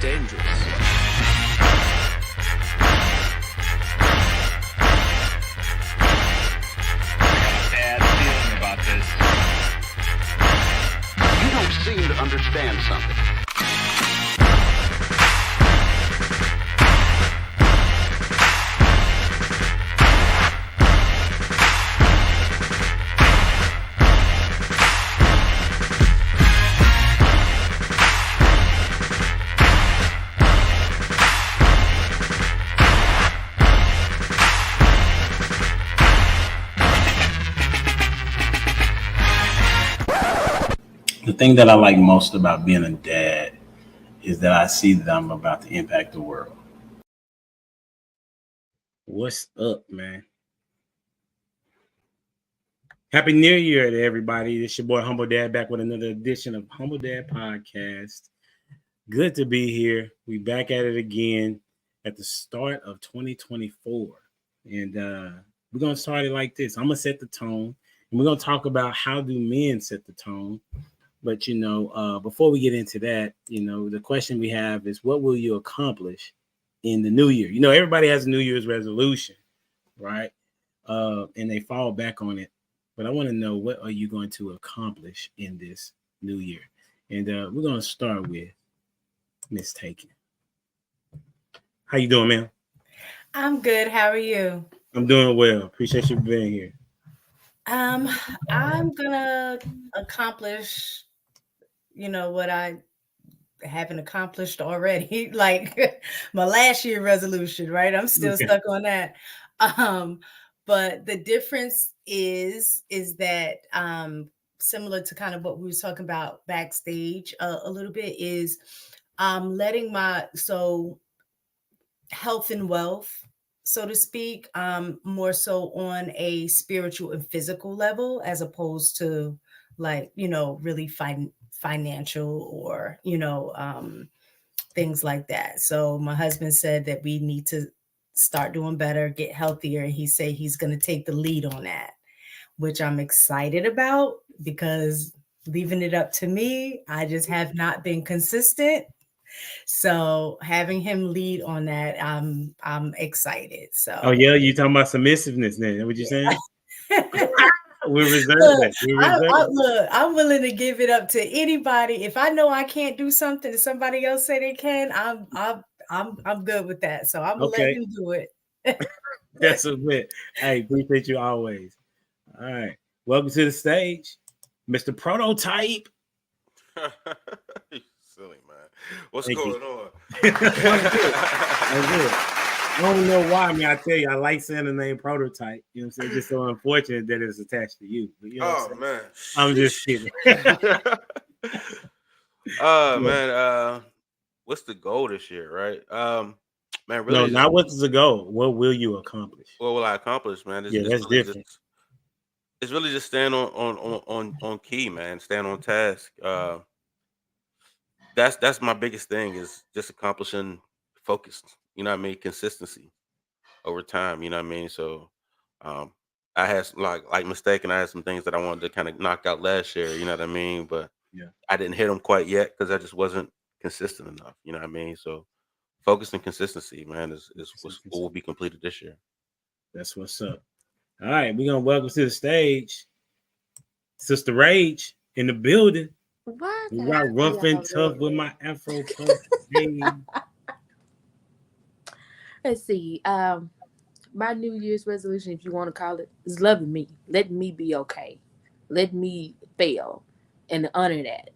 dangerous. Bad feeling about this. You don't seem to understand something. The thing that I like most about being a dad is that I see that I'm about to impact the world. What's up, man? Happy New Year to everybody. It's your boy Humble Dad back with another edition of Humble Dad Podcast. Good to be here. We back at it again at the start of 2024. And we're going to start it like this. I'm going to set the tone. And we're going to talk about how do men set the tone. But, before we get into that, the question we have is, what will you accomplish in the new year? Everybody has a New Year's resolution, right? And they fall back on it. But I want to know, what are you going to accomplish in this new year? And we're going to start with Miss Taken. How you doing, ma'am? I'm good. How are you? I'm doing well. Appreciate you being here. I'm gonna accomplish, what I haven't accomplished already, like my last year resolution, right? I'm still stuck on that. But the difference is that similar to kind of what we were talking about backstage a little bit is letting health and wealth, so to speak, more so on a spiritual and physical level, as opposed to really financial or, things like that. So my husband said that we need to start doing better, get healthier. And he said he's going to take the lead on that, which I'm excited about, because leaving it up to me, I just have not been consistent. So having him lead on that, I'm excited. So you talking about submissiveness then? What you saying? We reserve that. Look, I'm willing to give it up to anybody. If I know I can't do something and somebody else say they can, I'm good with that. So I'm gonna let him do it. That's a bit. Hey, appreciate you always. All right, welcome to the stage, Mr. Prototype. Silly man. What's going on? I don't know why. I tell you, I like saying the name Prototype. You know what I'm saying? It's just so unfortunate that it's attached to you. But Man. I'm just kidding. Man, what's the goal this year, right? Man, really. No, not what's the goal. What will you accomplish? What will I accomplish, man? That's really different. It's really just staying on key, man. Staying on task. That's my biggest thing, is just accomplishing focus. Consistency over time. So I had like mistaken. I had some things that I wanted to kind of knock out last year. But I didn't hit them quite yet because I just wasn't consistent enough. So focus and consistency, man, is what will be completed this year. That's what's up. All right, we're gonna welcome to the stage Sister Rage in the building. What? We got rough and tough with my Afro puff. Let's see. My New Year's resolution, if you want to call it, is loving me. Let me be okay. Let me fail and honor that.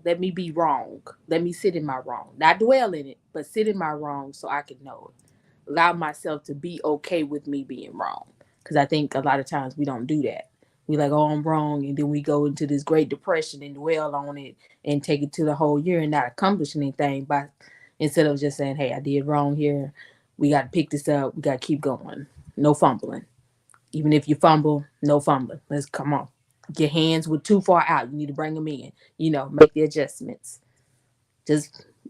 Let me be wrong. Let me sit in my wrong. Not dwell in it, but sit in my wrong so I can know it. Allow myself to be okay with me being wrong. Because I think a lot of times we don't do that. We like, oh, I'm wrong. And then we go into this Great Depression and dwell on it and take it to the whole year and not accomplish anything. But instead of just saying, hey, I did wrong here. We got to pick this up. We got to keep going. No fumbling. Even if you fumble, no fumbling. Let's come on. Your hands were too far out. You need to bring them in. Make the adjustments.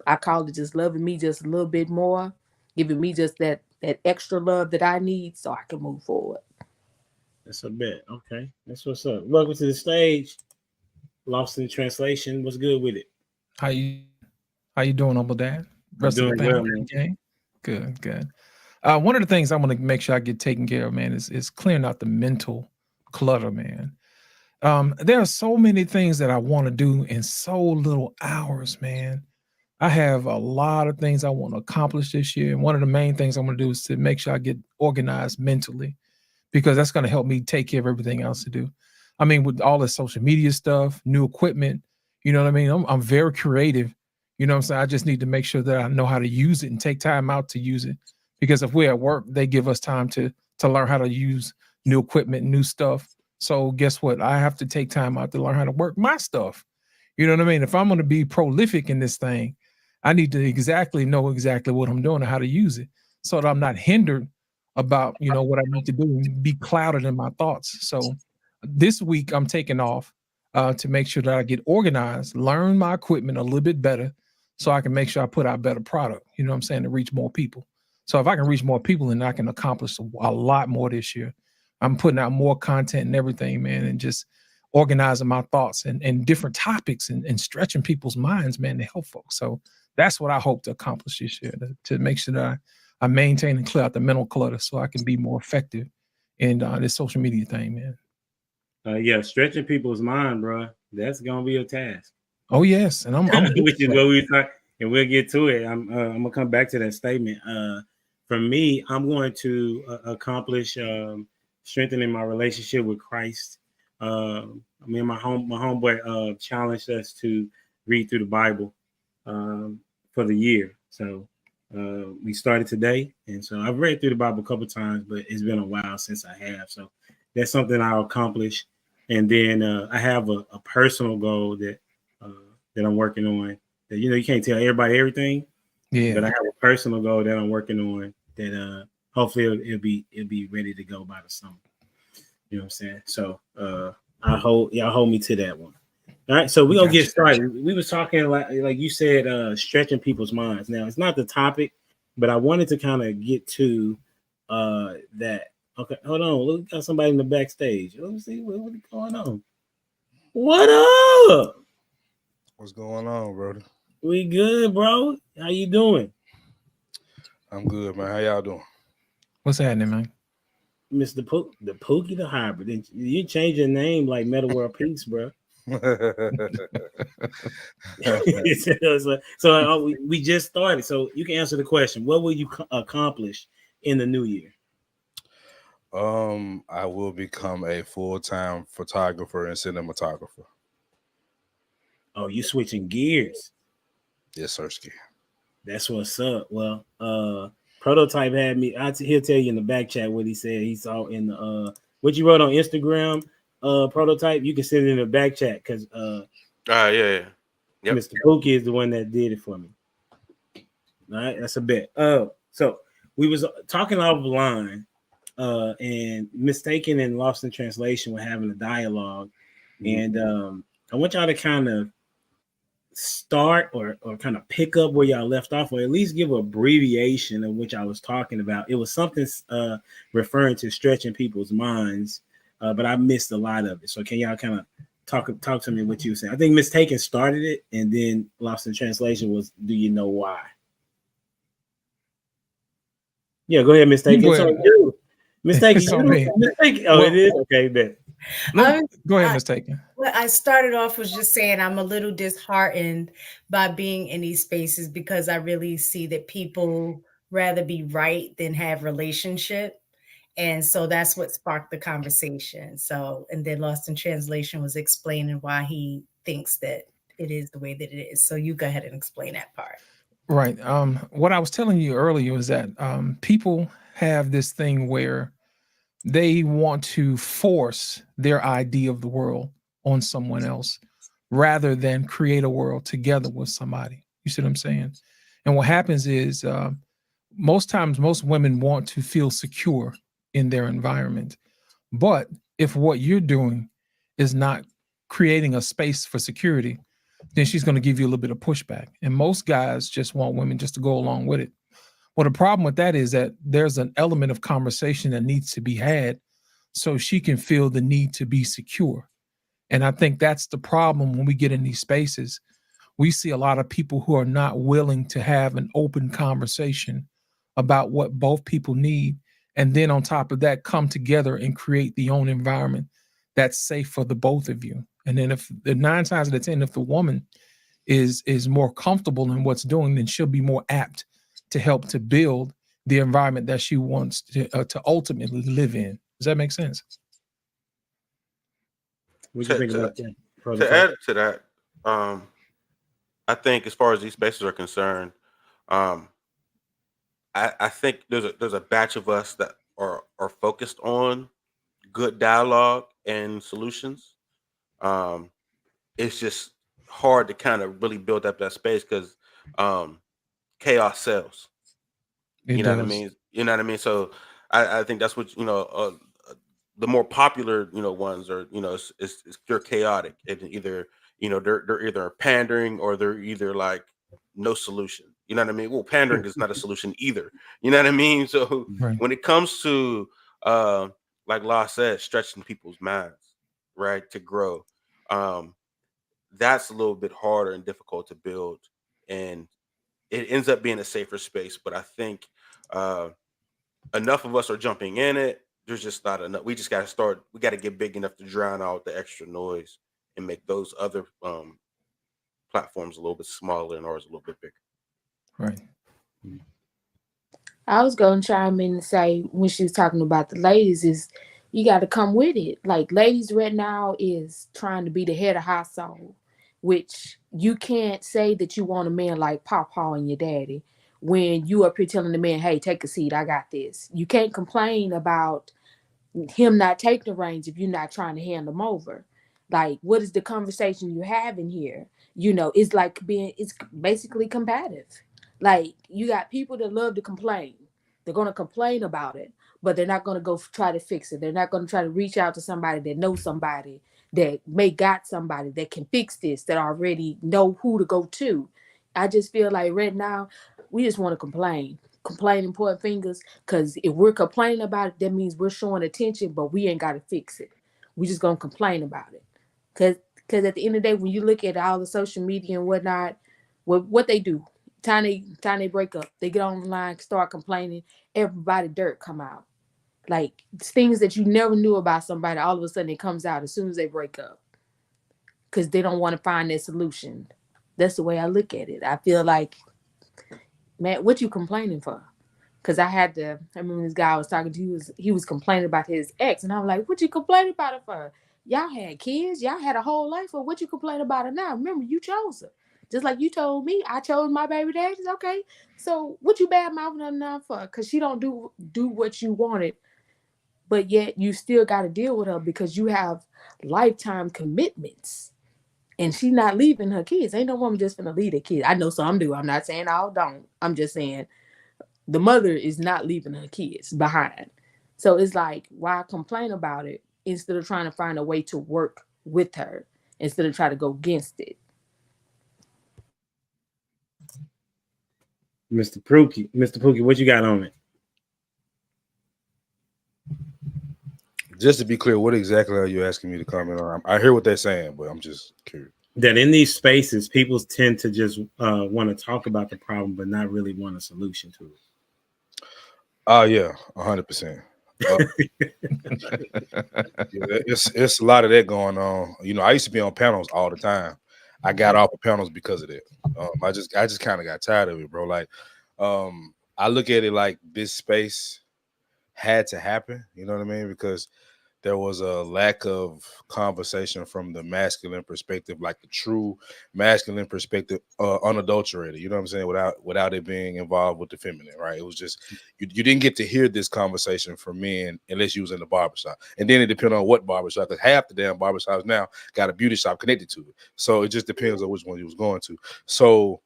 I call it just loving me just a little bit more. Giving me just that extra love that I need so I can move forward. That's a bet. Okay. That's what's up. Welcome to the stage. Lost in Translation. What's good with it? How you How you doing, Humble Dad? Rest of the doing well, family, man. gang? Good, good. One of the things I want to make sure I get taken care of, man, is clearing out the mental clutter, man. There are so many things that I want to do in so little hours, man. I have a lot of things I want to accomplish this year. And one of the main things I'm going to do is to make sure I get organized mentally, because that's going to help me take care of everything else to do. I mean, with all the social media stuff, new equipment, you know what I mean? I'm very creative. You know what I'm saying? I just need to make sure that I know how to use it and take time out to use it. Because if we're at work, they give us time to learn how to use new equipment, new stuff. So guess what? I have to take time out to learn how to work my stuff. You know what I mean? If I'm going to be prolific in this thing, I need to know exactly what I'm doing and how to use it, so that I'm not hindered about, what I need to do and be clouded in my thoughts. So this week I'm taking off to make sure that I get organized, learn my equipment a little bit better, so I can make sure I put out better product, you know what I'm saying, to reach more people. So if I can reach more people, then I can accomplish a lot more this year. I'm putting out more content and everything, man, and just organizing my thoughts and different topics and stretching people's minds, man, to help folks. So that's what I hope to accomplish this year, to make sure that I maintain and clear out the mental clutter so I can be more effective in this social media thing, man. Yeah, stretching people's mind, bro. That's gonna be a task. Oh yes, and I'm which is what we talk, and we'll get to it. I'm gonna come back to that statement. For me, I'm going to accomplish strengthening my relationship with Christ. I mean, my homeboy challenged us to read through the Bible for the year. So we started today, and so I've read through the Bible a couple of times, but it's been a while since I have. So that's something I'll accomplish. And then I have a personal goal that I'm working on. That you can't tell everybody everything. Yeah. But I have a personal goal that I'm working on that hopefully it'll be ready to go by the summer. You know what I'm saying? So y'all hold me to that one. All right, so we're gonna get started. We was talking like you said, stretching people's minds. Now it's not the topic, but I wanted to kind of get to that. Okay, hold on. Look, we got somebody in the backstage. Let me see what's going on. What up? What's going on, brother? We good, bro. How you doing? I'm good, man. How y'all doing? What's happening, man? Mr. Pookie the Hybrid. You change your name like Metal World Peace, bro. So we just started. So you can answer the question. What will you accomplish in the new year? I will become a full-time photographer and cinematographer. Oh, you switching gears? Yes, sir. That's what's up. Well, Prototype had me. He'll tell you in the back chat what he said. He saw in the what you wrote on Instagram. Prototype, you can send it in the back chat because yeah. Yep. Mr. Pookie is the one that did it for me. All right, that's a bet. So we was talking offline, and Mistaken and Lost in Translation were having a dialogue, and I want y'all to kind of start or kind of pick up where y'all left off, or at least give an abbreviation of which I was talking about. It was something referring to stretching people's minds, but I missed a lot of it. So can y'all kind of talk to me what you were saying? I think Mistaken started it, and then Lost in Translation was, do you know why? Yeah, go ahead, Mistaken. Mistaken. Mistaken. Oh, it is? Okay, bet. Go ahead, Mistaken. What I started off was just saying I'm a little disheartened by being in these spaces because I really see that people rather be right than have relationship. And so that's what sparked the conversation. So, and then Lost in Translation was explaining why he thinks that it is the way that it is. So you go ahead and explain that part. Right. What I was telling you earlier was that people have this thing where they want to force their idea of the world on someone else rather than create a world together with somebody. You see what I'm saying? And what happens is most times, most women want to feel secure in their environment. But if what you're doing is not creating a space for security, then she's going to give you a little bit of pushback. And most guys just want women just to go along with it. Well, the problem with that is that there's an element of conversation that needs to be had so she can feel the need to be secure. And I think that's the problem when we get in these spaces. we see a lot of people who are not willing to have an open conversation about what both people need. And then on top of that, come together and create the own environment that's safe for the both of you. And then if the 9 times out of 10, if the woman is more comfortable in what's doing, then she'll be more apt to help to build the environment that she wants to ultimately live in. Does that make sense? What do you think about that? To add to that, I think as far as these spaces are concerned, I think there's a batch of us that are focused on good dialogue and solutions. It's just hard to kind of really build up that space because chaos sells. You know what I mean? You know what I mean? So I think that's what, the more popular, ones are, it's they're chaotic. And either, they're either pandering or they're either like no solution. You know what I mean? Well, pandering is not a solution either. You know what I mean? So when it comes to, like La said, stretching people's minds, right, to grow, that's a little bit harder and difficult to build. And it ends up being a safer space. But I think enough of us are jumping in it. There's just not enough. We just got to start. We got to get big enough to drown out the extra noise and make those other platforms a little bit smaller and ours a little bit bigger. Right. I was going to chime in and say, when she was talking about the ladies, is you got to come with it. Like, ladies right now is trying to be the head of household, which you can't say that you want a man like Papa and your daddy when you up here telling the man, hey, take a seat, I got this. You can't complain about him not taking the reins if you're not trying to hand them over. Like, what is the conversation you have in here? It's like it's basically combative. Like, you got people that love to complain. They're going to complain about it, but they're not going to go try to fix it. They're not going to try to reach out to somebody that knows somebody that may got somebody that can fix this, that already know who to go to. I just feel like right now, we just want to complain and point fingers, because if we're complaining about it, that means we're showing attention, but we ain't got to fix it. We just going to complain about it. Because at the end of the day, when you look at all the social media and whatnot, what they do, time they break up, they get online, start complaining, everybody dirt come out. Like, things that you never knew about somebody, all of a sudden it comes out as soon as they break up, because they don't want to find their solution. That's the way I look at it. I feel like, man, what you complaining for? Because I remember this guy I was talking to, he was complaining about his ex, and I was like, what you complaining about it for? Y'all had kids, y'all had a whole life, or what you complaining about it now? Remember, you chose her. Just like you told me, I chose my baby daddy. Okay, so what you bad mouthing her now for? Because she don't do what you wanted, but yet you still got to deal with her because you have lifetime commitments, and she not leaving her kids. Ain't no woman just gonna leave the kids. I know some do. I'm not saying all don't. I'm just saying the mother is not leaving her kids behind. So it's like, why complain about it instead of trying to find a way to work with her, instead of try to go against it? Mr. Pookie, what you got on it? Just to be clear, what exactly are you asking me to comment on? I hear what they're saying, but I'm just curious. That in these spaces, people tend to just want to talk about the problem, but not really want a solution to it. Oh yeah, 100%. It's a lot of that going on. I used to be on panels all the time. I got off of panels because of that. I just kind of got tired of it, bro. Like, I look at it like this space had to happen. You know what I mean? Because there was a lack of conversation from the masculine perspective, like the true masculine perspective, unadulterated. You know what I'm saying? Without it being involved with the feminine, right? It was just you didn't get to hear this conversation from men unless you was in the barbershop, and then it depends on what barbershop. Because half the damn barbershops now got a beauty shop connected to it, so it just depends on which one you was going to. So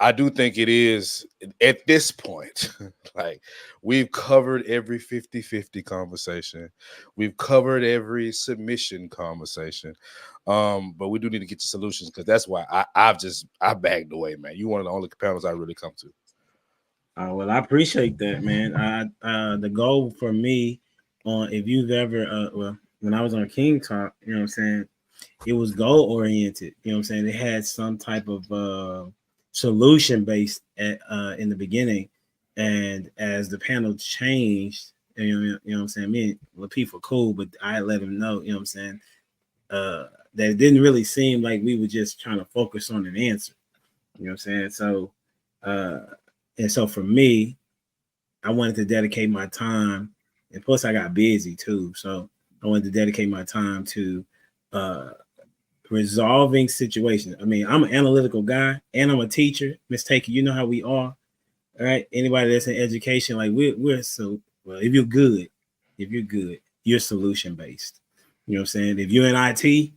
I do think it is at this point, like, we've covered every 50-50 conversation. We've covered every submission conversation. But we do need to get to solutions, because that's why I bagged away, man. You one of the only panels I really come to. Well, I appreciate that, man. The goal for me, if you've ever, when I was on King Talk, you know what I'm saying, it was goal oriented. You know what I'm saying? It had some type of solution based in the beginning, and as the panel changed, you know what I'm saying? Me and Lapeef were cool, but I let him know, you know what I'm saying, that it didn't really seem like we were just trying to focus on an answer. You know what I'm saying? So, and so for me, I wanted to dedicate my time, and plus I got busy too. So I wanted to dedicate my time to resolving situations. I mean, I'm an analytical guy and I'm a teacher. Miss Takey, you know how we are. All right. Anybody that's in education, like we're so well, if you're good, you're solution based. You know what I'm saying? If you're in IT,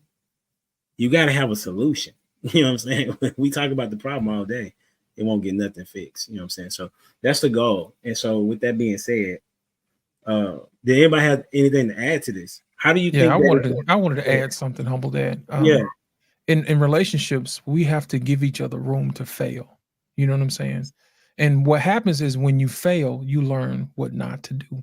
you got to have a solution. You know what I'm saying? We talk about the problem all day, it won't get nothing fixed. You know what I'm saying? So that's the goal. And so with that being said, did anybody have anything to add to this? How do you think I wanted to add something, Humble Dad. Yeah. In relationships, we have to give each other room to fail. You know what I'm saying? And what happens is when you fail, you learn what not to do.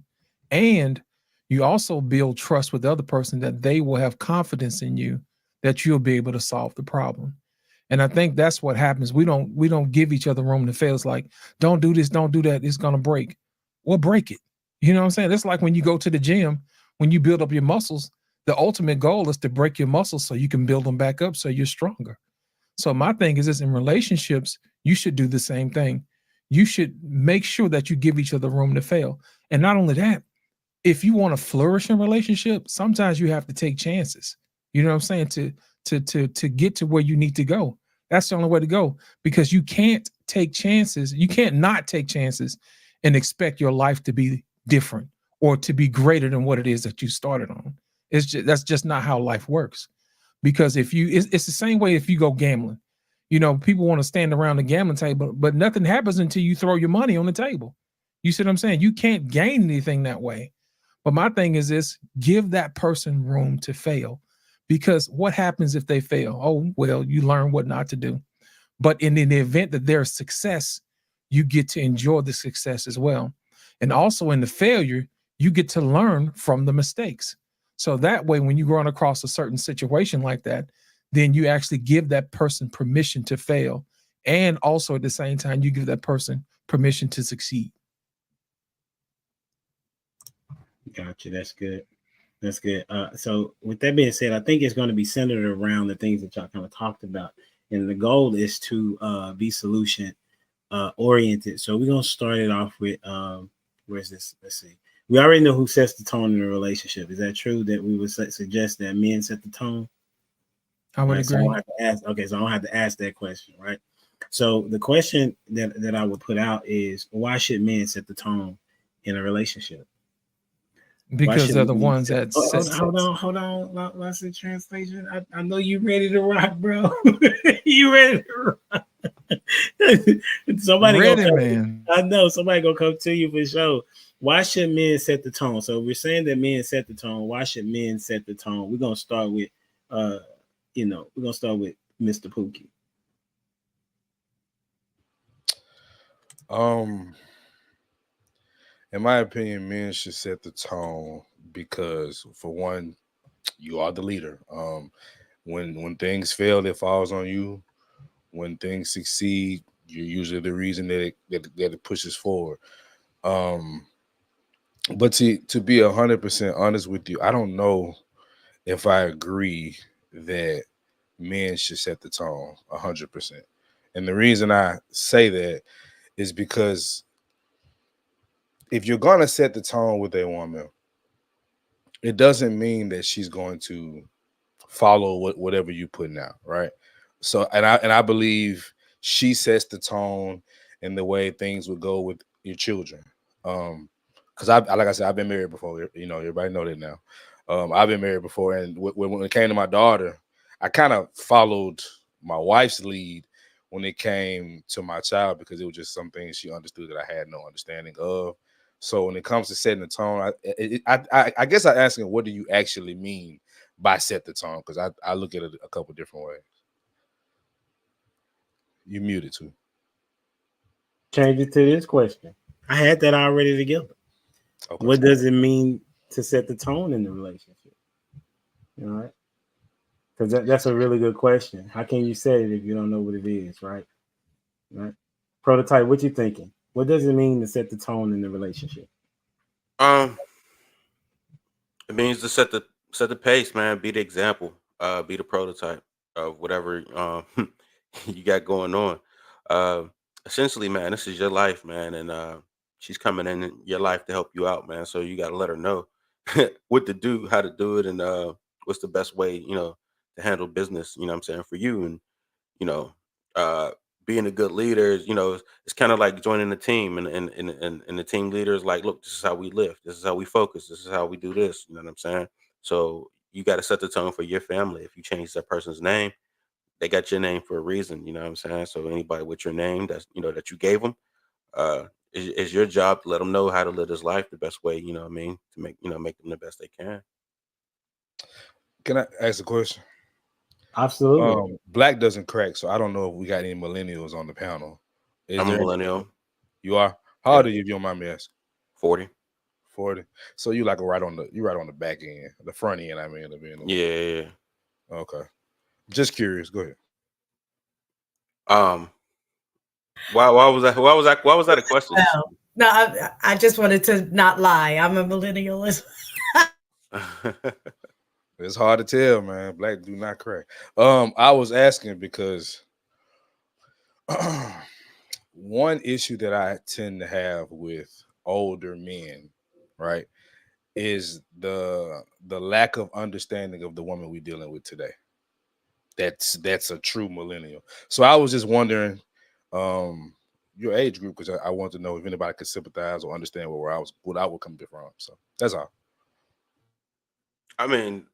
And you also build trust with the other person that they will have confidence in you that you'll be able to solve the problem. And I think that's what happens. We don't give each other room to fail. It's like, don't do this, don't do that. It's gonna break. Well, break it. You know what I'm saying? It's like when you go to the gym, when you build up your muscles, the ultimate goal is to break your muscles so you can build them back up so you're stronger. So my thing is this: in relationships, you should do the same thing. You should make sure that you give each other room to fail. And not only that, if you want to flourish in relationship, sometimes you have to take chances. You know what I'm saying? To get to where you need to go. That's the only way to go, because you can't take chances. You can't not take chances and expect your life to be different or to be greater than what it is that you started on. That's just not how life works. Because if it's the same way if you go gambling. You know, people want to stand around the gambling table, but nothing happens until you throw your money on the table. You see what I'm saying? You can't gain anything that way. But my thing is this: give that person room to fail. Because what happens if they fail? Oh, well, you learn what not to do. But in the event that there's success, you get to enjoy the success as well. And also in the failure, you get to learn from the mistakes. So that way, when you run across a certain situation like that, then you actually give that person permission to fail. And also at the same time, you give that person permission to succeed. Gotcha. That's good. That's good. So with that being said, I think it's going to be centered around the things that y'all kind of talked about. And the goal is to be solution oriented. So we're going to start it off with, where's this? Let's see. We already know who sets the tone in a relationship. Is that true that we would suggest that men set the tone? I would agree. So I don't have to ask. Okay, so I don't have to ask that question, right? So the question that I would put out is, why should men set the tone in a relationship? Because they're the ones that hold on. Lots of translation. I know you ready to rock, bro. You ready to rock? Somebody ready, gonna man. I know somebody gonna come to you for sure. Why should men set the tone? So we're saying that men set the tone. Why should men set the tone? We're gonna start with we're gonna start with Mr. Pookie. In my opinion, men should set the tone because, for one, you are the leader. When things fail, it falls on you. When things succeed, you're usually the reason that it pushes forward. But to be 100% honest with you, I don't know if I agree that men should set the tone 100%. And the reason I say that is because if you're going to set the tone with a woman, it doesn't mean that she's going to follow whatever you're putting out, right? So, and I believe she sets the tone in the way things would go with your children. Because like I said, I've been married before. You know, everybody know that now. I've been married before, and when it came to my daughter, I kind of followed my wife's lead when it came to my child, because it was just some things she understood that I had no understanding of. So when it comes to setting the tone, I guess I'm asking, what do you actually mean by set the tone? Because I look at it a couple different ways. You muted too. Change it to this question. I had that already together. Okay. What does it mean to set the tone in the relationship? All right. Because that's a really good question. How can you set it if you don't know what it is, right? Right. Prototype, what you thinking? What does it mean to set the tone in the relationship? It means to set the pace, man. Be the example. Be the prototype of whatever you got going on. Uh, Essentially, man, this is your life, man, and she's coming in your life to help you out, man. So you got to let her know what to do, how to do it, and what's the best way, to handle business. You know what I'm saying, for you, and you know, uh, being a good leader, it's kind of like joining a team, and the team leader is like, look, this is how we live, this is how we focus, this is how we do this. You know what I'm saying? So you got to set the tone for your family. If you change that person's name, they got your name for a reason. You know what I'm saying? So anybody with your name that's that you gave them, is your job to let them know how to live this life the best way. You know what I mean? To make them the best they can. Can I ask a question? Absolutely. Black doesn't crack, so I don't know if we got any millennials on the panel. Is I'm a there? millennial. You are? How Yeah. old are you, if you don't mind me asking? 40. 40. So you like right on the back end, the front end, I mean, of being Yeah. okay. Just curious. Go ahead. Why was that a question? No, I just wanted to not lie. I'm a millennial. It's hard to tell, man. Black do not crack. I was asking because one issue that I tend to have with older men, right, is the lack of understanding of the woman we're dealing with today. That's a true millennial. So I was just wondering, your age group, because I want to know if anybody could sympathize or understand what I was coming from. So that's all. I mean,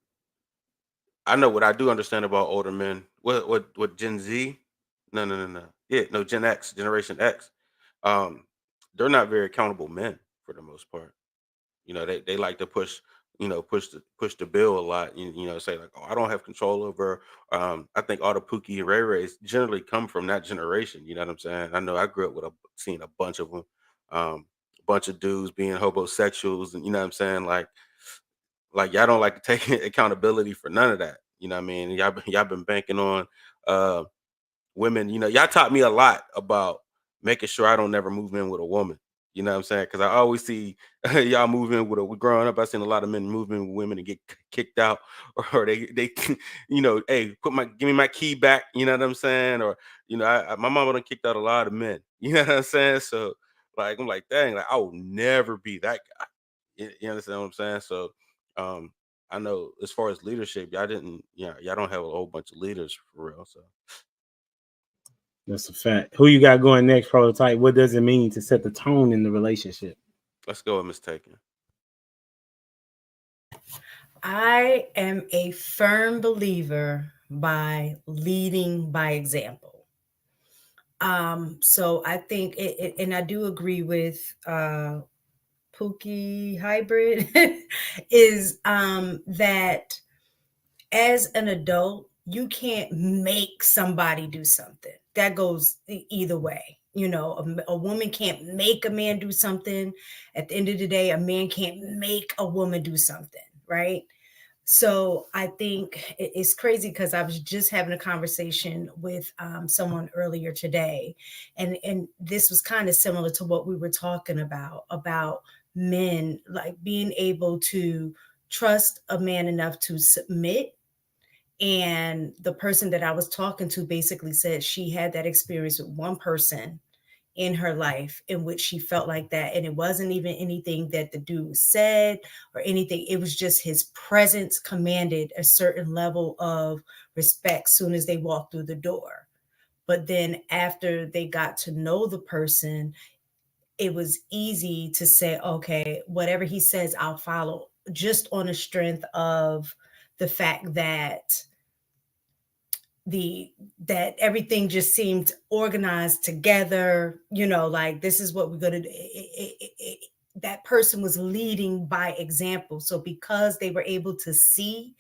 I know what I do understand about older men. What Gen Z? No. Yeah, no, Gen X, Generation X. They're not very accountable men for the most part. They like to push the bill a lot. Say like, oh, I don't have control over. I think all the Pookie and Ray Rays generally come from that generation. You know what I'm saying? I know I grew up with seeing a bunch of them, a bunch of dudes being homosexuals, and you know what I'm saying, like y'all don't like to take accountability for none of that. You know what I mean? Y'all been banking on uh women. Y'all taught me a lot about making sure I don't never move in with a woman. You know what I'm saying? Because I always see y'all move in growing up. I seen a lot of men move in with women and get kicked out, or they hey, give me my key back. You know what I'm saying? Or my mama done kicked out a lot of men. You know what I'm saying? So like I'm like, dang, like I will never be that guy. You understand what I'm saying? So um I know as far as leadership, y'all don't have a whole bunch of leaders for real. So That's a fact. Who you got going next, Prototype? What does it mean to set the tone in the relationship? let's go with Miss Taken. I am a firm believer by leading by example. So I think and I do agree with Pookie Hybrid is that as an adult, you can't make somebody do something. That goes either way. A woman can't make a man do something. At the end of the day, a man can't make a woman do something, right? So I think it's crazy because I was just having a conversation with someone earlier today, and this was kind of similar to what we were talking about men like being able to trust a man enough to submit. And the person that I was talking to basically said she had that experience with one person in her life in which she felt like that. And it wasn't even anything that the dude said or anything. It was just his presence commanded a certain level of respect soon as they walked through the door. But then after they got to know the person, it was easy to say, okay, whatever he says, I'll follow, just on the strength of the fact that that everything just seemed organized together, like this is what we're going to do. That person was leading by example. So because they were able to see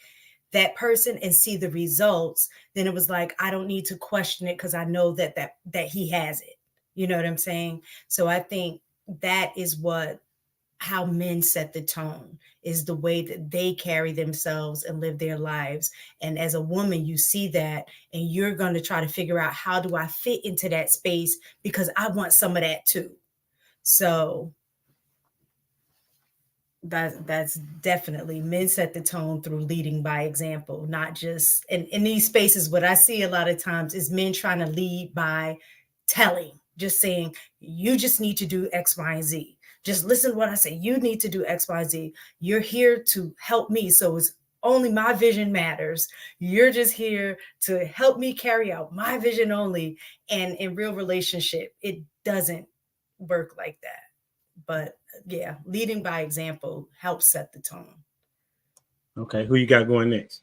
that person and see the results, then it was like, I don't need to question it because I know that he has it. You know what I'm saying? So I think that is how men set the tone, is the way that they carry themselves and live their lives. And as a woman, you see that, and you're going to try to figure out, how do I fit into that space, because I want some of that too. So that's definitely, men set the tone through leading by example, not just in these spaces. What I see a lot of times is men trying to lead by telling, just saying, you just need to do X, Y, and Z. Just listen to what I say. You need to do X, Y, Z. You're here to help me. So it's only my vision matters. You're just here to help me carry out my vision only. And in real relationship, it doesn't work like that. But yeah, leading by example helps set the tone. Okay, who you got going next?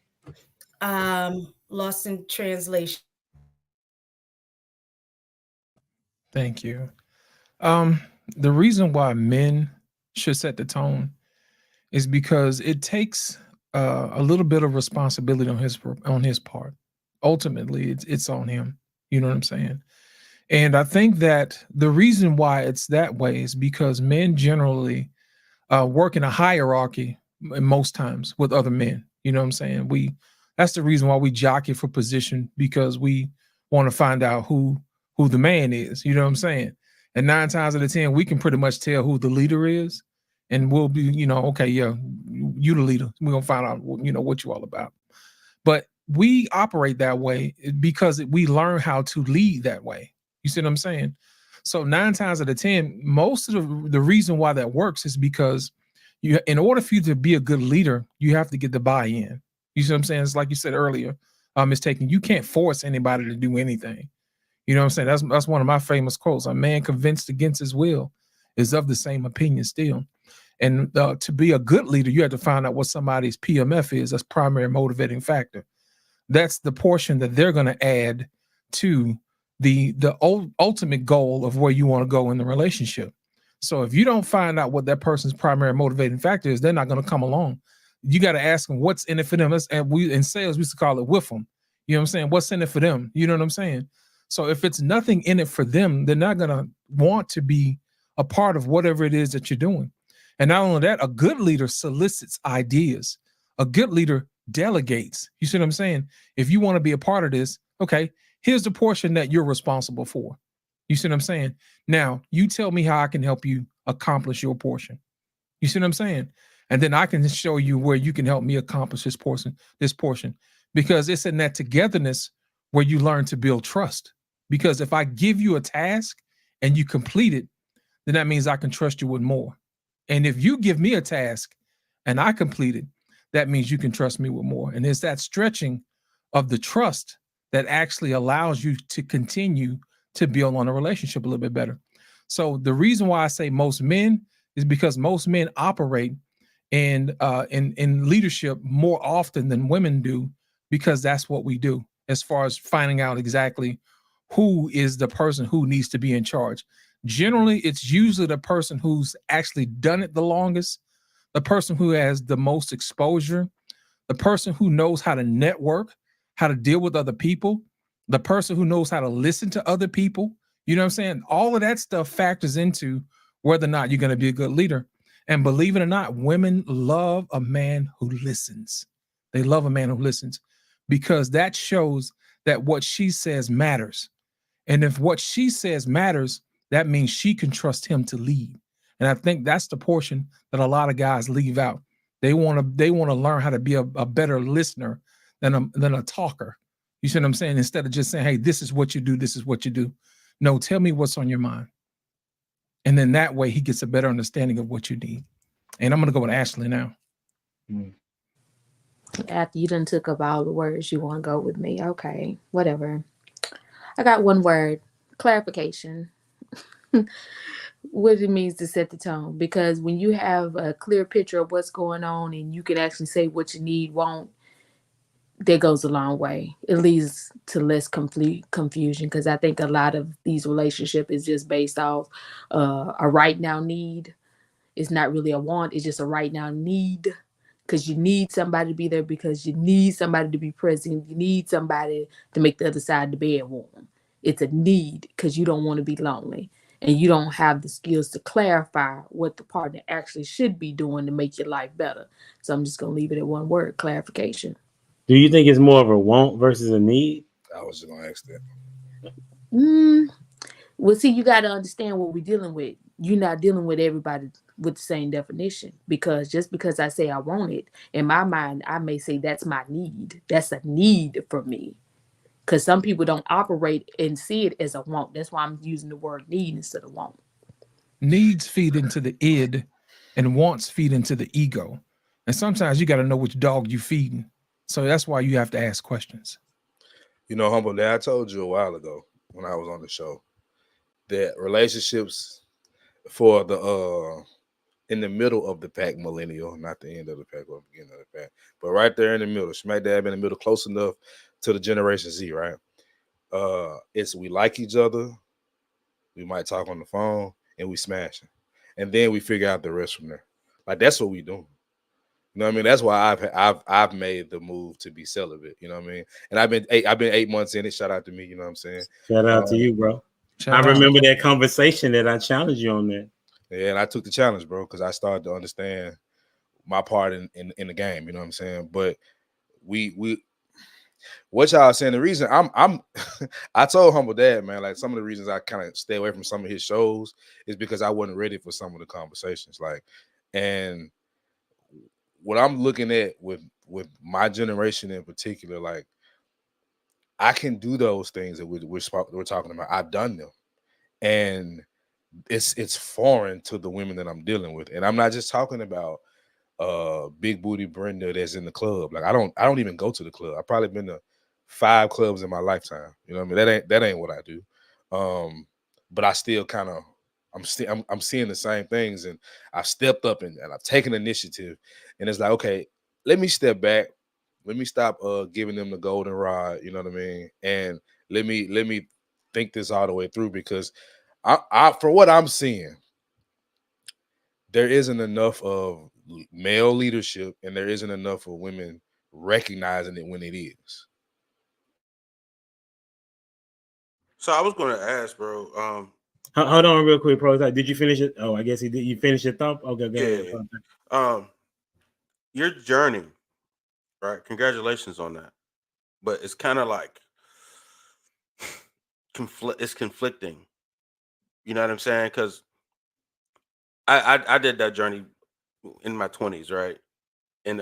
Lost in translation. Thank you. The reason why men should set the tone is because it takes a little bit of responsibility on his part. Ultimately, it's on him. You know what I'm saying? And I think that the reason why it's that way is because men generally work in a hierarchy most times with other men. You know what I'm saying? That's the reason why we jockey for position, because we want to find out who the man is. You know what I'm saying? And 9 times out of 10, we can pretty much tell who the leader is, and we'll be, okay, yeah, you the leader. We're gonna find out, what you all about. But we operate that way because we learn how to lead that way. You see what I'm saying? So 9 times out of 10, most of the reason why that works is because in order for you to be a good leader, you have to get the buy-in. You see what I'm saying? It's like you said earlier, you can't force anybody to do anything. You know what I'm saying? That's one of my famous quotes. A man convinced against his will is of the same opinion still. And to be a good leader, you have to find out what somebody's PMF is. That's primary motivating factor. That's the portion that they're going to add to the ultimate goal of where you want to go in the relationship. So if you don't find out what that person's primary motivating factor is, they're not going to come along. You got to ask them what's in it for them. And we in sales, we used to call it with them. You know what I'm saying? What's in it for them? You know what I'm saying? So if it's nothing in it for them, they're not going to want to be a part of whatever it is that you're doing. And not only that, a good leader solicits ideas. A good leader delegates. You see what I'm saying? If you want to be a part of this, okay, here's the portion that you're responsible for. You see what I'm saying? Now, you tell me how I can help you accomplish your portion. You see what I'm saying? And then I can show you where you can help me accomplish this portion, because it's in that togetherness where you learn to build trust. Because if I give you a task and you complete it, then that means I can trust you with more. And if you give me a task and I complete it, that means you can trust me with more. And it's that stretching of the trust that actually allows you to continue to build on a relationship a little bit better. So the reason why I say most men is because most men operate in leadership more often than women do, because that's what we do as far as finding out exactly who is the person who needs to be in charge. Generally, it's usually the person who's actually done it the longest, the person who has the most exposure, the person who knows how to network, how to deal with other people, the person who knows how to listen to other people. You know what I'm saying? All of that stuff factors into whether or not you're going to be a good leader. And believe it or not, women love a man who listens. They love a man who listens, because that shows that what she says matters. And if what she says matters, that means she can trust him to lead. And I think that's the portion that a lot of guys leave out. They want to learn how to be a better listener than a talker. You see what I'm saying? Instead of just saying, hey, this is what you do, this is what you do. No, tell me what's on your mind. And then that way he gets a better understanding of what you need. And I'm going to go with Ashley now. After you done took up all the words, you want to go with me. Okay, whatever. I got one word: clarification. What it means to set the tone. Because when you have a clear picture of what's going on and you can actually say what you need, want, that goes a long way. It leads to less complete confusion, because I think a lot of these relationships is just based off a right now need. It's not really a want, it's just a right now need, because you need somebody to be there, because you need somebody to be present. You need somebody to make the other side of the bed warm. It's a need because you don't want to be lonely. and you don't have the skills to clarify what the partner actually should be doing to make your life better. So I'm just gonna leave it at one word: clarification. Do you think it's more of a want versus a need? I was just gonna ask that. Well, see, you got to understand what we're dealing with. You're not dealing with everybody with the same definition, because just because I say I want it, in my mind, I may say that's my need. That's a need for me. Because some people don't operate and see it as a want. That's why I'm using the word need instead of want. Needs feed into the id, and wants feed into the ego. And sometimes you got to know which dog you feeding. So that's why you have to ask questions. You know, Humble Dad, I told you a while ago when I was on the show that relationships for the in the middle of the pack millennial, not the end of the pack or the beginning of the pack, but right there in the middle, smack dab in the middle, close enough to the Generation Z, right? It's we like each other, we might talk on the phone, and we smashing, and then we figure out the rest from there. Like that's what we do. You know what I mean? That's why I've made the move to be celibate. You know what I mean? And I've been 8 months in it. Shout out to me. You know what I'm saying? Shout out to you, bro. Shout I out. remember that conversation that I challenged you on that. Yeah, and I took the challenge, bro, because I started to understand my part in the game. You know what I'm saying? But we what y'all saying? The reason I'm I told Humble Dad, man, like some of the reasons I kind of stay away from some of his shows is because I wasn't ready for some of the conversations. Like, and what I'm looking at with my generation in particular, like I can do those things that we're talking about. I've done them, and it's foreign to the women that I'm dealing with. And I'm not just talking about big booty Brenda that's in the club. Like I don't even go to the club. I've probably been to 5 clubs in my lifetime. You know what I mean? That ain't what I do. But I still kind of I'm seeing the same things, and I've stepped up and I've taken initiative, and it's like, okay, let me step back, let me stop giving them the golden rod, you know what I mean, and let me think this all the way through, because I for what I'm seeing, there isn't enough of male leadership, and there isn't enough of women recognizing it when it is. So I was going to ask, bro. Hold on real quick, bro. Did you finish it? Oh, I guess he did. You finished your thought? Okay, go ahead. Your journey, right? Congratulations on that. But it's kind of like it's conflicting. You know what I'm saying? Because I did that journey in my 20s, right? And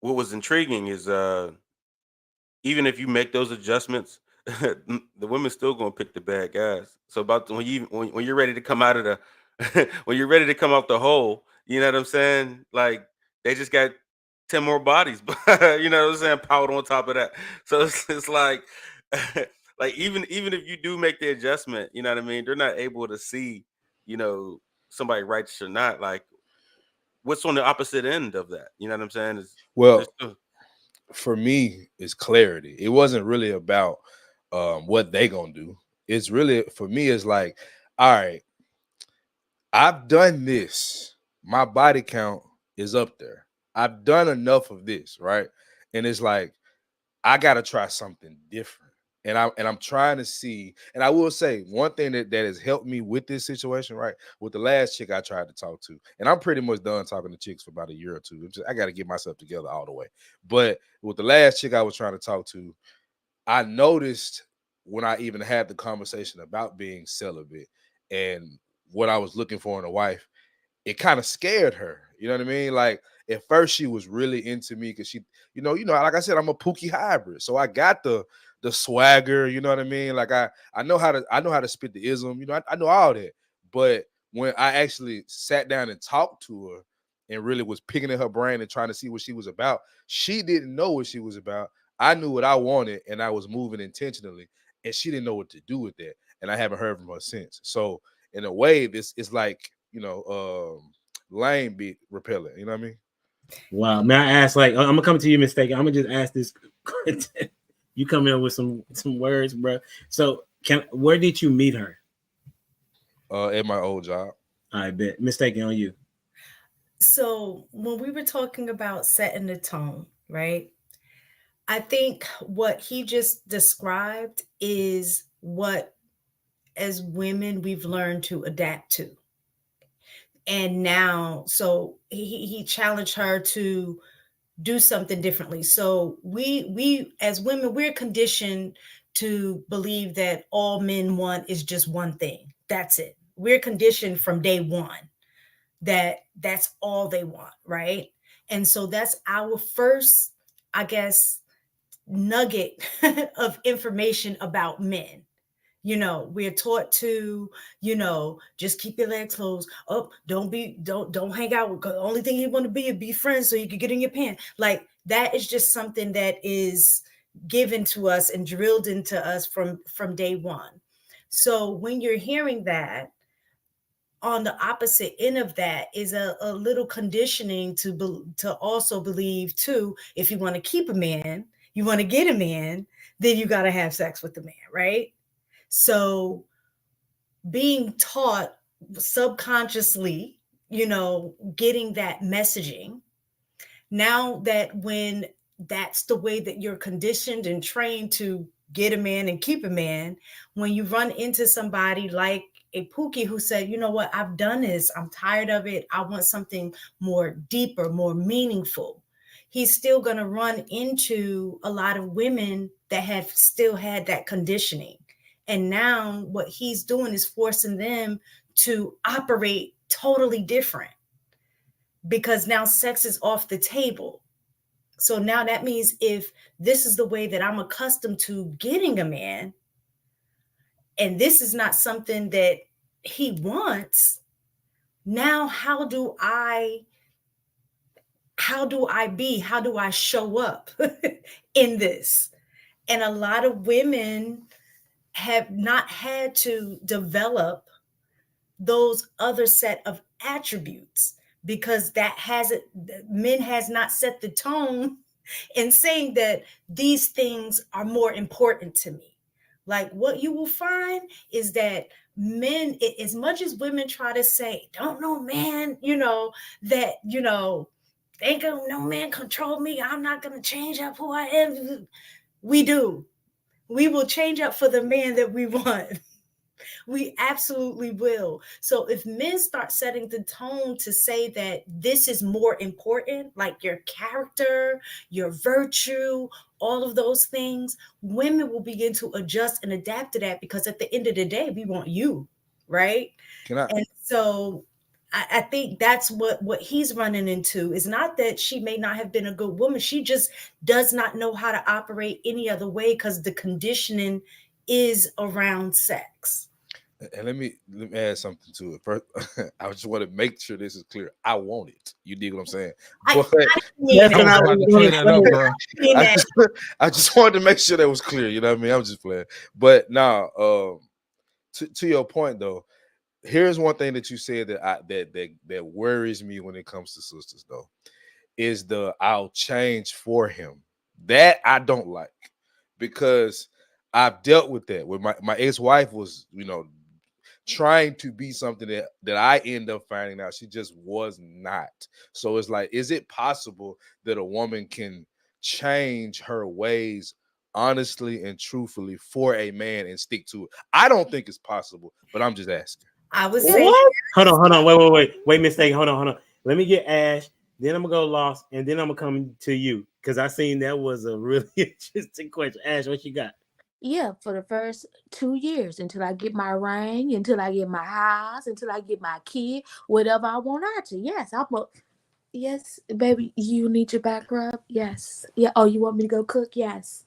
what was intriguing is even if you make those adjustments, the women's still gonna pick the bad guys. So about when you're ready to come out of the when you're ready to come out the hole, you know what I'm saying? Like they just got 10 more bodies, but you know what I'm saying, piled on top of that. So it's like like even if you do make the adjustment, you know what I mean, they're not able to see, you know, somebody righteous or not. Like what's on the opposite end of that? You know what I'm saying? Well, for me, it's clarity. It wasn't really about what they gonna do. It's really, for me, it's like, all right, I've done this. My body count is up there. I've done enough of this, right? And it's like, I gotta try something different. And I'm trying to see, and I will say one thing that has helped me with this situation, right? With the last chick I tried to talk to, and I'm pretty much done talking to chicks for about a year or two. I got to get myself together all the way. But with the last chick I was trying to talk to, I noticed when I even had the conversation about being celibate and what I was looking for in a wife, it kind of scared her. You know what I mean? Like at first she was really into me because she, you know, like I said, I'm a Pookie hybrid. So I got the swagger, you know what I mean? Like I know how to spit the ism, you know, I know all that. But when I actually sat down and talked to her and really was picking at her brain and trying to see what she was about, she didn't know what she was about. I knew what I wanted and I was moving intentionally, and she didn't know what to do with that. And I haven't heard from her since. So in a way, this is like, you know, lane be repellent. You know what I mean? Wow. May I ask, like, I'm gonna come to you, Mistake. I'm gonna just ask this. You come in with some words, bro. So where did you meet her? At my old job. I bet. Mistaken on you. So when we were talking about setting the tone, right? I think what he just described is what as women we've learned to adapt to. And now, so he challenged her to do something differently. So we as women, we're conditioned to believe that all men want is just one thing. That's it. We're conditioned from day one that that's all they want, right? And so that's our first, I guess, nugget of information about men. We're taught to, just keep your legs closed. Oh, don't hang out with, the only thing you want to be friends so you can get in your pants. Like that is just something that is given to us and drilled into us from day one. So when you're hearing that, on the opposite end of that is a little conditioning to also believe too, if you want to keep a man, you want to get a man, then you got to have sex with the man, right? So being taught subconsciously, getting that messaging, now that when that's the way that you're conditioned and trained to get a man and keep a man, when you run into somebody like a Pookie who said, you know what, I've done this, I'm tired of it, I want something more deeper, more meaningful, he's still going to run into a lot of women that have still had that conditioning. And now what he's doing is forcing them to operate totally different, because now sex is off the table. So now that means if this is the way that I'm accustomed to getting a man, and this is not something that he wants, now how do I show up in this? And a lot of women have not had to develop those other set of attributes, because men has not set the tone in saying that these things are more important to me. Like what you will find is that men, as much as women try to say, don't no man, that, ain't gonna no man control me, I'm not gonna change up who I am. We do. We will change up for the man that we want. We absolutely will. So if men start setting the tone to say that this is more important, like your character, your virtue, all of those things, women will begin to adjust and adapt to that, because at the end of the day, we want you, right? And so I think that's what he's running into, is not that she may not have been a good woman. She just does not know how to operate any other way, because the conditioning is around sex. And let me add something to it. First, I just want to make sure this is clear. I want it. You dig what I'm saying? I just wanted to make sure that was clear. You know what I mean? I'm just playing. But now, to your point though, here's one thing that you said that worries me when it comes to sisters though, is the I'll change for him. That I don't like, because I've dealt with that. With my ex-wife was, trying to be something that I end up finding out she just was not. So it's like, is it possible that a woman can change her ways honestly and truthfully for a man and stick to it? I don't think it's possible, but I'm just asking. I would say, hold on, wait, mistake. Hold on. Let me get Ash, then I'm gonna go Lost, and then I'm gonna come to you, because I seen that was a really interesting question. Ash, what you got? Yeah, for the first 2 years, until I get my ring, until I get my house, until I get my kid, whatever I want out to. Yes, baby, you need your back rub? Yes. Yeah. Oh, you want me to go cook? Yes.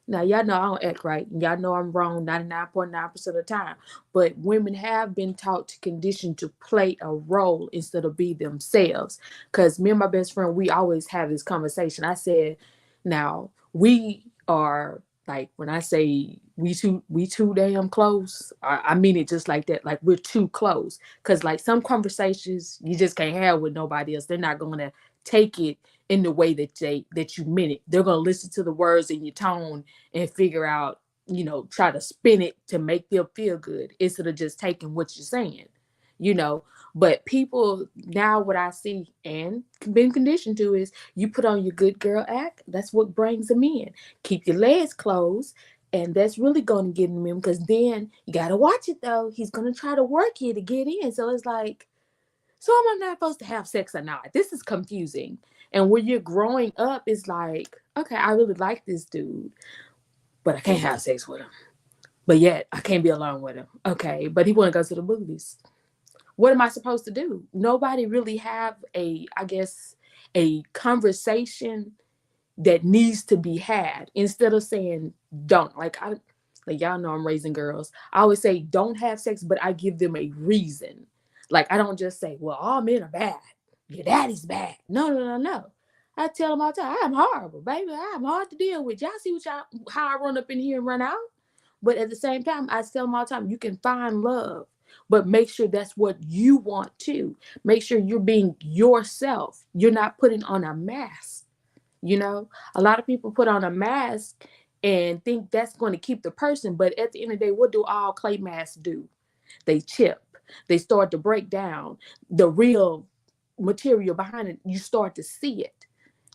Now, y'all know I don't act right. Y'all know I'm wrong 99.9% of the time. But women have been taught to condition to play a role instead of be themselves. Because me and my best friend, we always have this conversation. I said, now, we are, like, when I say we too damn close, I mean it just like that. Like, we're too close. Because, like, some conversations you just can't have with nobody else. They're not going to take it in the way that you meant it. They're going to listen to the words in your tone and figure out, try to spin it to make them feel good instead of just taking what you're saying, But people now, what I see and been conditioned to is you put on your good girl act. That's what brings them in. Keep your legs closed. And that's really going to get him in, because then you got to watch it though. He's going to try to work you to get in. So it's like, so am I not supposed to have sex or not? This is confusing. And when you're growing up, it's like, okay, I really like this dude, but I can't have sex with him. But yet I can't be alone with him. Okay, but he want to go to the movies. What am I supposed to do? Nobody really have a conversation that needs to be had, instead of saying don't. Like y'all know I'm raising girls. I always say don't have sex, but I give them a reason. Like, I don't just say, well, all men are bad. Your daddy's bad. No. I tell them all the time, I'm horrible, baby. I'm hard to deal with. Y'all see how I run up in here and run out? But at the same time, I tell them all the time, you can find love, but make sure that's what you want to. Make sure you're being yourself. You're not putting on a mask. You know, a lot of people put on a mask and think that's going to keep the person. But at the end of the day, what do all clay masks do? They chip. They start to break down. The real material behind it, you start to see it.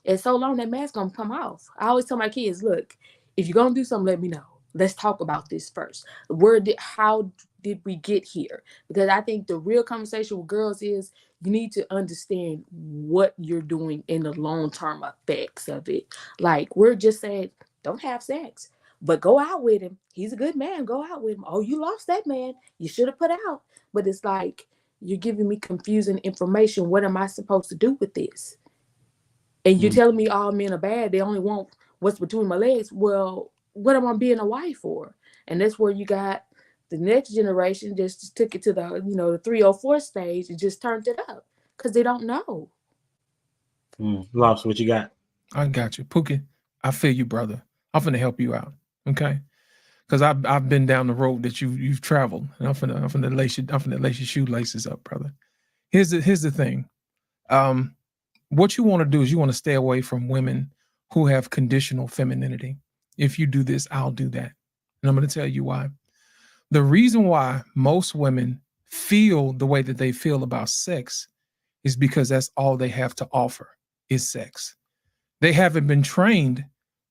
And so long, that mask going to come off. I always tell my kids, look, if you're going to do something, let me know. Let's talk about this first. How did we get here? Because I think the real conversation with girls is you need to understand what you're doing in the long-term effects of it. Like, we're just saying, don't have sex, but go out with him. He's a good man. Go out with him. Oh, you lost that man. You should have put out. But it's like, you're giving me confusing information. What am I supposed to do with this? And you're telling me all men are bad. They only want what's between my legs. Well, what am I being a wife for? And that's where you got the next generation just took it to the, the 304 stage and just turned it up because they don't know. Lost, what you got? I got you. Pookie, I feel you, brother. I'm finna help you out. Okay. Because I've been down the road that you've traveled, and I'm finna lace your shoelaces up, brother. Here's the thing. What you want to do is you want to stay away from women who have conditional femininity. If you do this, I'll do that. And I'm going to tell you why. The reason why most women feel the way that they feel about sex is because that's all they have to offer is sex. They haven't been trained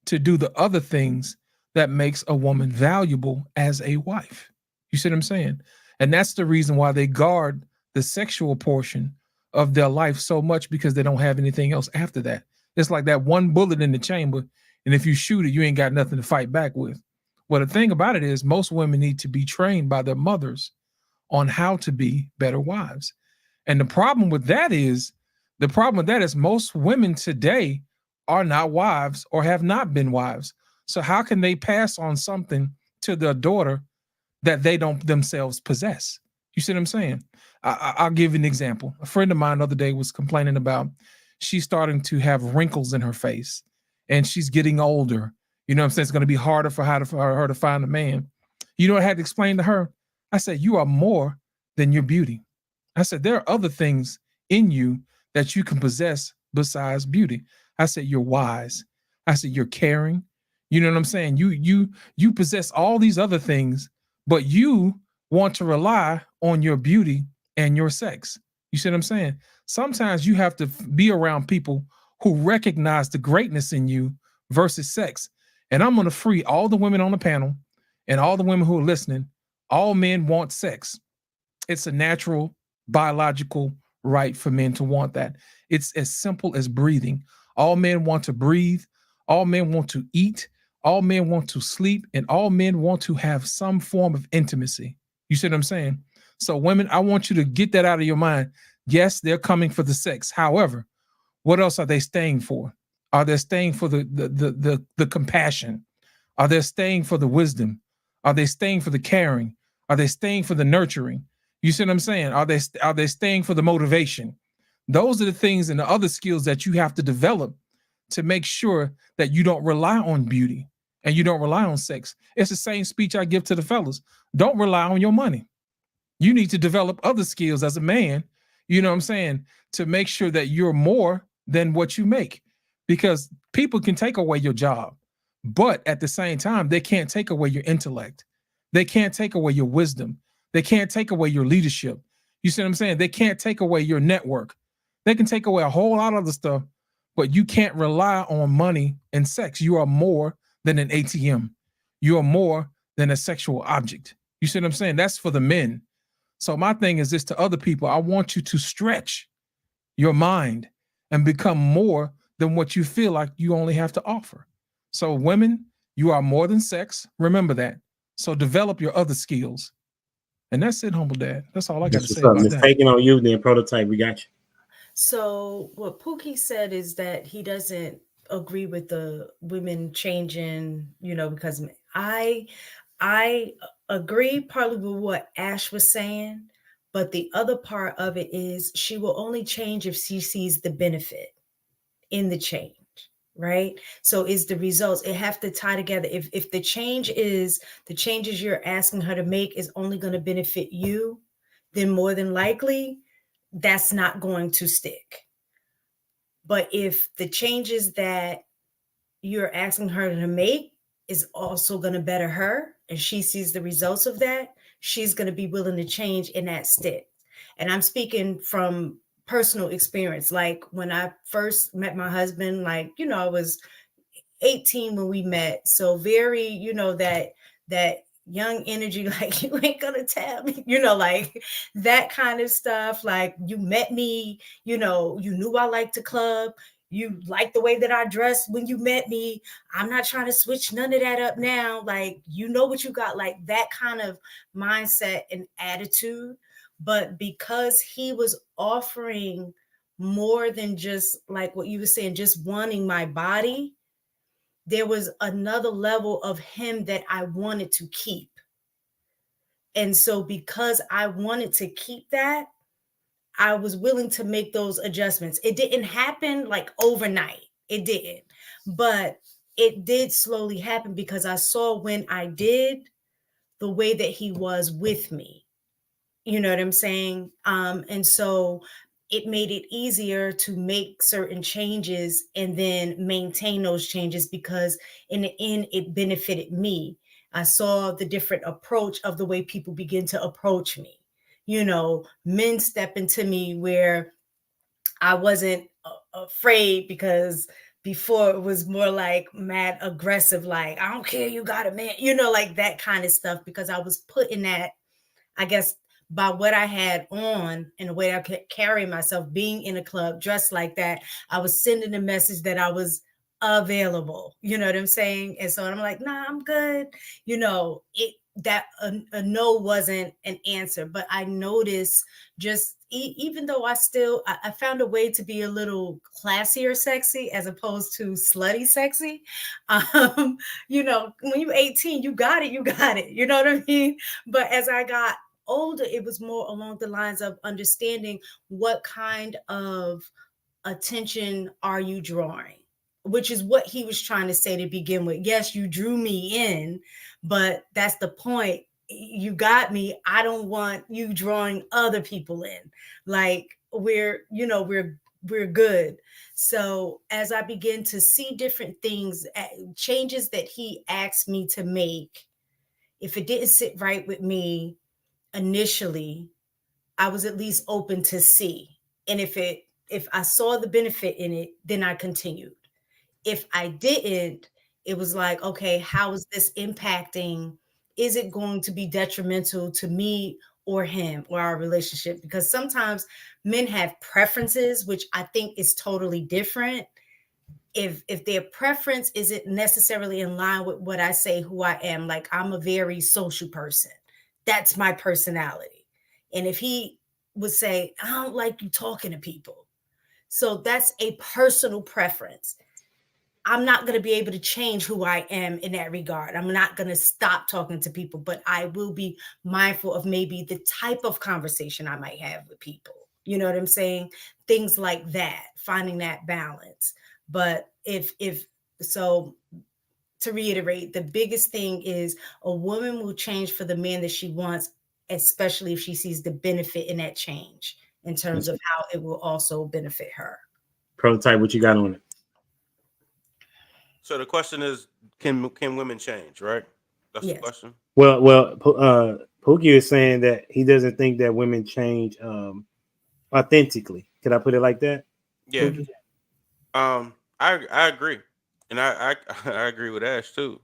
to do the other things that makes a woman valuable as a wife. You see what I'm saying? And that's the reason why they guard the sexual portion of their life so much, because they don't have anything else after that. It's like that one bullet in the chamber, and if you shoot it, you ain't got nothing to fight back with. Well, the thing about it is most women need to be trained by their mothers on how to be better wives. And the problem with that is most women today are not wives or have not been wives. So how can they pass on something to their daughter that they don't themselves possess? You see what I'm saying? I'll give you an example. A friend of mine the other day was complaining about she's starting to have wrinkles in her face and she's getting older. You know what I'm saying? It's going to be harder for her to find a man. You know what I had to explain to her? I said, you are more than your beauty. I said, there are other things in you that you can possess besides beauty. I said, you're wise. I said, you're caring. You know what I'm saying? You possess all these other things, but you want to rely on your beauty and your sex. You see what I'm saying? Sometimes you have to be around people who recognize the greatness in you versus sex. And I'm going to free all the women on the panel and all the women who are listening. All men want sex. It's a natural biological right for men to want that. It's as simple as breathing. All men want to breathe. All men want to eat. All men want to sleep, and all men want to have some form of intimacy. You see what I'm saying? So women, I want you to get that out of your mind. Yes, they're coming for the sex. However, what else are they staying for? Are they staying for the compassion? Are they staying for the wisdom? Are they staying for the caring? Are they staying for the nurturing? You see what I'm saying? Are they staying for the motivation? Those are the things and the other skills that you have to develop to make sure that you don't rely on beauty and you don't rely on sex. It's the same speech I give to the fellas. Don't rely on your money. You need to develop other skills as a man, you know what I'm saying, to make sure that you're more than what you make. Because people can take away your job, but at the same time, they can't take away your intellect. They can't take away your wisdom. They can't take away your leadership. You see what I'm saying? They can't take away your network. They can take away a whole lot of other stuff, but you can't rely on money and sex. You are more than an ATM. you are more than a sexual object. You see what I'm saying? That's for the men. So my thing is this to other people. I want you to stretch your mind and become more than what you feel like you only have to offer. So women, you are more than sex. Remember that. So develop your other skills. And that's it, humble dad. That's all I got to say about that. Taking on you, then Prototype, we got you. So what Pookie said is that he doesn't agree with the women changing, because I agree partly with what Ash was saying, but the other part of it is she will only change if she sees the benefit in the change, right? So is the results, it have to tie together. If the changes you're asking her to make is only going to benefit you, then more than likely that's not going to stick. But if the changes that you're asking her to make is also going to better her and she sees the results of that, she's going to be willing to change and that stick. And I'm speaking from personal experience. Like when I first met my husband, I was 18 when we met. So very, that young energy, like you ain't gonna tell me, like that kind of stuff. Like you met me, you knew I liked to club. You liked the way that I dressed when you met me. I'm not trying to switch none of that up now. Like, what you got, like that kind of mindset and attitude. But because he was offering more than just like what you were saying, just wanting my body, there was another level of him that I wanted to keep. And so because I wanted to keep that, I was willing to make those adjustments. It didn't happen like overnight. It didn't. But it did slowly happen because I saw when I did the way that he was with me. You know what I'm saying? And so it made it easier to make certain changes and then maintain those changes because in the end, it benefited me. I saw the different approach of the way people begin to approach me. Men step into me where I wasn't afraid because before it was more like mad aggressive, like, I don't care, you got a man, like that kind of stuff, because I was put in that, I guess, by what I had on and the way I could carry myself, being in a club dressed like that, I was sending a message that I was available. You know what I'm saying? And so I'm like, nah, I'm good. A no wasn't an answer, but I noticed just even though I found a way to be a little classier sexy as opposed to slutty sexy. When you're 18, you got it. You know what I mean? But as I got older, it was more along the lines of understanding what kind of attention are you drawing, which is what he was trying to say to begin with. Yes, you drew me in, but that's the point. You got me. I don't want you drawing other people in. Like we're good. So as I begin to see different things, changes that he asked me to make, if it didn't sit right with me initially, I was at least open to see. And if I saw the benefit in it, then I continued. If I didn't, it was like, okay, how is this impacting? Is it going to be detrimental to me or him or our relationship? Because sometimes men have preferences, which I think is totally different. If their preference isn't necessarily in line with what I say, who I am, like I'm a very social person. That's my personality. And if he would say, I don't like you talking to people. So that's a personal preference. I'm not going to be able to change who I am in that regard. I'm not going to stop talking to people, but I will be mindful of maybe the type of conversation I might have with people. You know what I'm saying? Things like that, finding that balance. But so to reiterate, the biggest thing is a woman will change for the man that she wants, especially if she sees the benefit in that change in terms of how it will also benefit her. Prototype, what you got on it? So the question is, can women change, right? That's Yes. the question. Well, Pookie is saying that he doesn't think that women change authentically. Could I put it like that? Yeah. Pookie? I agree, and I agree with Ash too.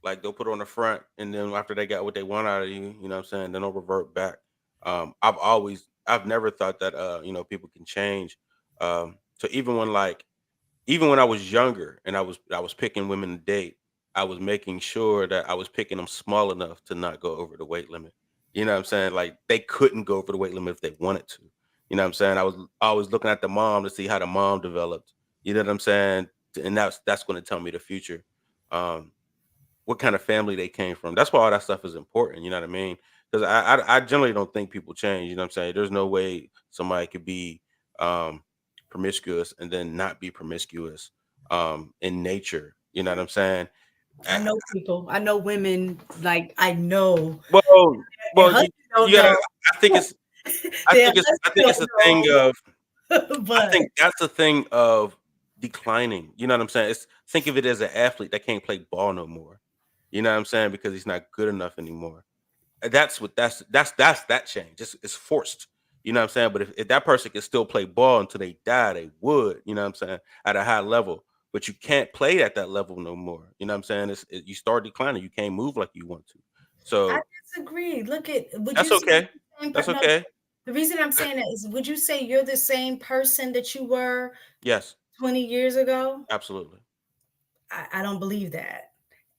Like they'll put it on the front, and then after they got what they want out of you, you know what I'm saying, then they'll revert back. I've never thought that people can change. So even when I was younger and I was picking women to date, I was making sure that I was picking them small enough to not go over the weight limit. You know what I'm saying? Like they couldn't go over the weight limit if they wanted to. You know what I'm saying? I was always looking at the mom to see how the mom developed. You know what I'm saying? And that's going to tell me the future. What kind of family they came from. That's why all that stuff is important. You know what I mean? Because I generally don't think people change. You know what I'm saying? There's no way somebody could be promiscuous and then not be promiscuous in nature. You know what I'm saying? I know people. I know women. Like I know. Well, Their well, husband don't you gotta. know. I think it's. Their I think husband it's a don't thing know. of. I But think that's a thing of declining. You know what I'm saying? Think of it as an athlete that can't play ball no more. You know what I'm saying? Because he's not good enough anymore. That's that change. It's forced. You know what I'm saying? But if that person can still play ball until they die, they would. You know what I'm saying? At a high level, but you can't play at that level no more. You know what I'm saying? You start declining. You can't move like you want to. I So disagree. Look at would that's you say okay. the same That's no, okay. the reason I'm saying that is would you say you're the same person that you were Yes, 20 years ago? absolutely. I don't believe that.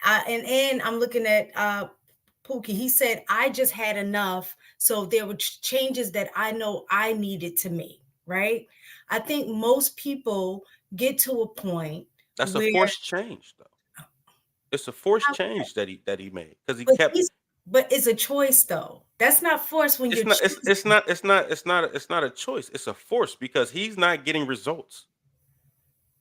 And I'm looking at Pookie. He said, I just had enough. So there were changes that I know I needed to make, right? I think most people get to a point That's a where forced change, though. It's a forced change that he made because he but kept. but it's a choice though. That's not forced when It's you're not. choosing. It's not a choice. It's a force because he's not getting results.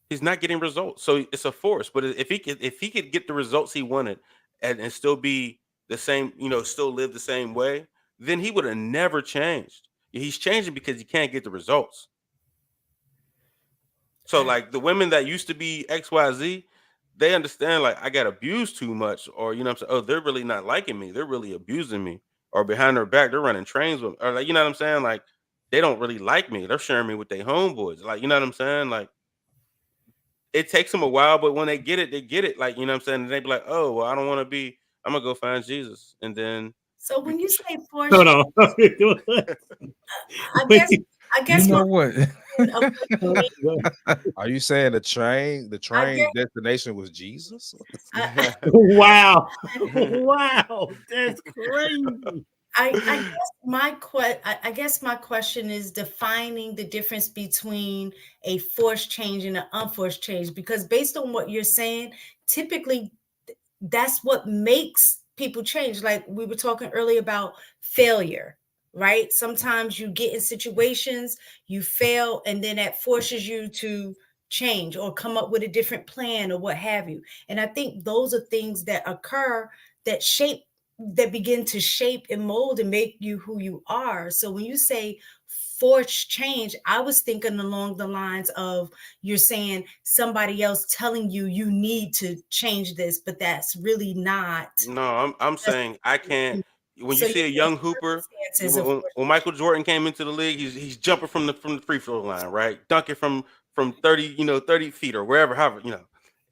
He's not getting results, so it's a force. But if he could get the results he wanted and still be the same, still live the same way, then he would have never changed. He's changing because he can't get the results. So I- like the women that used to be XYZ, they understand like I got abused too much, or you know what I'm saying, oh, they're really not liking me, they're really abusing me, or behind their back, they're running trains with me, or like you know what I'm saying? Like they don't really like me. They're sharing me with their homeboys. Like, you know what I'm saying? Like it takes them a while, but when they get it, they get it. Like, you know what I'm saying? And they be like, oh, well, I don't want to be, I'm gonna go find Jesus. And then So we when you say Hold forced, on. I guess I You guess my know what? opinion of what it means, Are you saying the train I guess destination was Jesus? Wow. Wow. That's crazy. I guess my question is defining the difference between a forced change and an unforced change because based on what you're saying, typically that's what makes people change. Like we were talking earlier about failure, right? Sometimes you get in situations, you fail, and then that forces you to change or come up with a different plan or what have you. And I think those are things that occur that that begin to shape and mold and make you who you are. So when you say forced change, I was thinking along the lines of you're saying somebody else telling you you need to change this, but that's really not. no, I'm That's, saying I can't. When you so you're see a saying young hooper, circumstances of when Michael Jordan came into the league, he's jumping from the free throw line, right? Dunking from 30, 30 feet or wherever, however,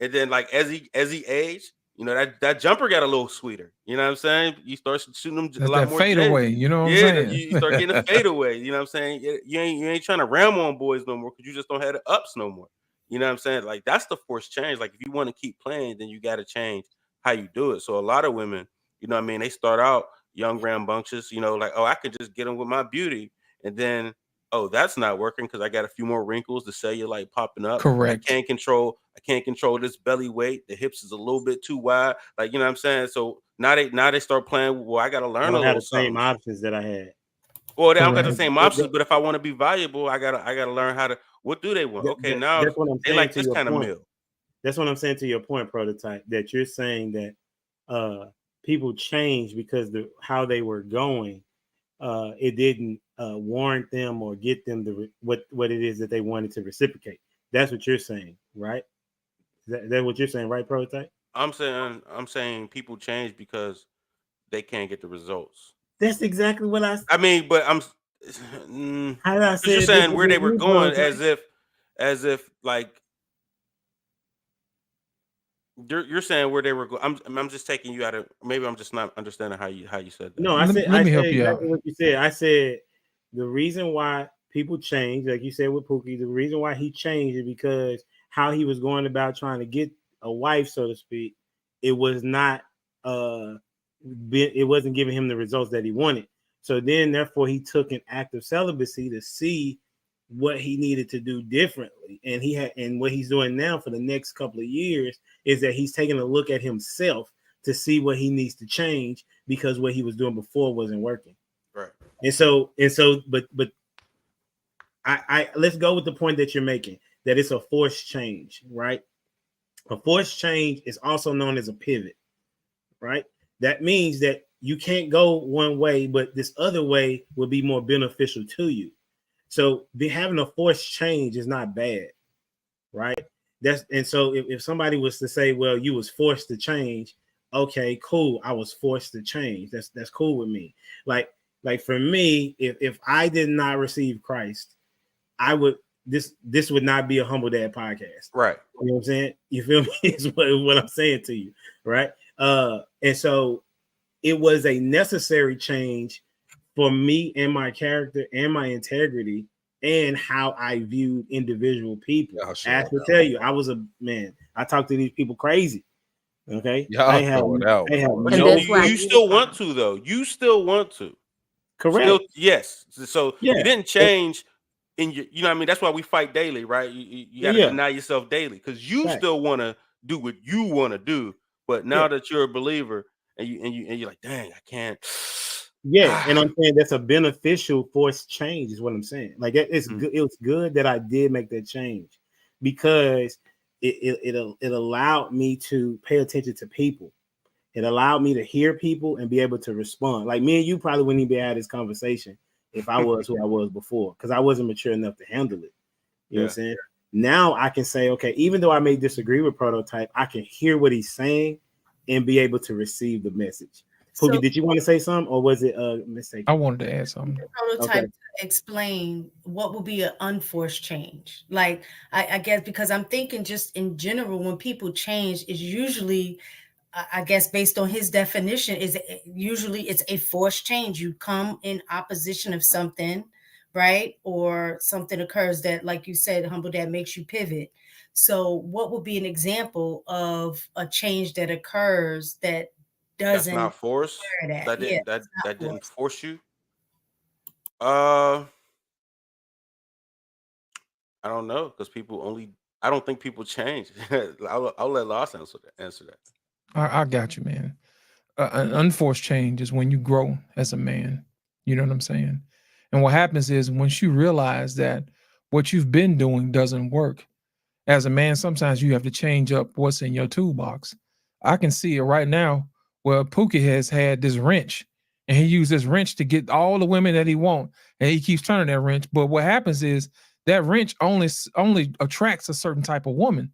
And then like as he aged, that jumper got a little sweeter. You know what I'm saying? You start shooting them a That's lot that more J's. fadeaway. You know what I'm Yeah, saying? you start getting a fadeaway. You know what I'm saying? You ain't trying to ram on boys no more because you just don't have the ups no more. You know what I'm saying? Like that's the forced change. Like if you want to keep playing, then you got to change how you do it. So a lot of women, you know what I mean, they start out young rambunctious, like, oh, I could just get them with my beauty. And then, oh, that's not working because I got a few more wrinkles, the cellulite popping up. I Correct. can't control this belly weight. The hips is a little bit too wide. Like, you know what I'm saying? So now they start playing. Well, I gotta I learn a don't have little the same something. options that I had. Well, they don't got the Correct. same options, but if I want to be valuable, I gotta learn how to what do they want? Okay, now That's what I'm they saying like to this your kind of point. meal. That's what I'm saying to your point, prototype, that you're saying that people change because how they were going, it didn't warrant them or get them what it is that they wanted to reciprocate. That's what you're saying, right? Is that what you're saying, right, prototype? I'm saying people change because they can't get the results. That's exactly what I. I mean, but How did I because say you're it saying different where they than were you, going prototype? as if like You're saying where they were going. I'm just taking you out of. Maybe I'm just not understanding how you said that. No, Let I me said help you out. exactly what you said. I said the reason why people change, like you said with Pookie, the reason why he changed is because how he was going about trying to get a wife, so to speak, it was not it wasn't giving him the results that he wanted. So then therefore he took an act of celibacy to see what he needed to do differently. And what he's doing now for the next couple of years is that he's taking a look at himself to see what he needs to change because what he was doing before wasn't working. Right. But I let's go with the point that you're making, that it's a forced change, right? A forced change is also known as a pivot, right? That means that you can't go one way, but this other way will be more beneficial to you. So having a forced change is not bad, right? So if somebody was to say, well, you was forced to change, okay, cool. I was forced to change. That's cool with me. Like for me, if I did not receive Christ, I would this would not be a Humble Dad podcast. Right. You know what I'm saying? You feel me? Is what I'm saying to you, right? And so it was a necessary change for me and my character and my integrity and how I viewed individual people. Y'all sure I have to tell you, I was a man. I talked to these people crazy. Okay, Y'all I have throwing out, I have bro. But And no. that's why you still want to though. You still want to. Correct. Still, yes. So Yeah. you didn't change in your. You know what I mean? That's why we fight daily, right? You got to Yeah. deny yourself daily because you Right. still want to do what you want to do. But now Yeah. that you're a believer and you're like, dang, I can't. Yeah, and I'm saying that's a beneficial forced change, is what I'm saying. Like it's Mm. good. It was good that I did make that change because it allowed me to pay attention to people. It allowed me to hear people and be able to respond. Like me and you probably wouldn't even be having this conversation if I was who I was before, because I wasn't mature enough to handle it. You know what I'm saying? Now I can say, okay, even though I may disagree with Prototype, I can hear what he's saying and be able to receive the message. Pookie, So did you want to say something, or was it a mistake? I wanted to add something. Prototype Okay. to explain what would be an unforced change. Like I guess because I'm thinking just in general, when people change, is usually I guess based on his definition, is usually it's a forced change. You come in opposition of something, right? Or something occurs that, like you said, Humble Dad, makes you pivot. So what would be an example of a change that occurs that That's doesn't not force. require That that? Yeah, didn't that it's not that didn't forced. force you. I don't know because people only. I don't think people change. I'll let Loss answer that. I got you, man. An unforced change is when you grow as a man. You know what I'm saying? And what happens is once you realize that what you've been doing doesn't work, as a man, sometimes you have to change up what's in your toolbox. I can see it right now where Pookie has had this wrench and he used this wrench to get all the women that he wants, and he keeps turning that wrench. But what happens is that wrench only attracts a certain type of woman.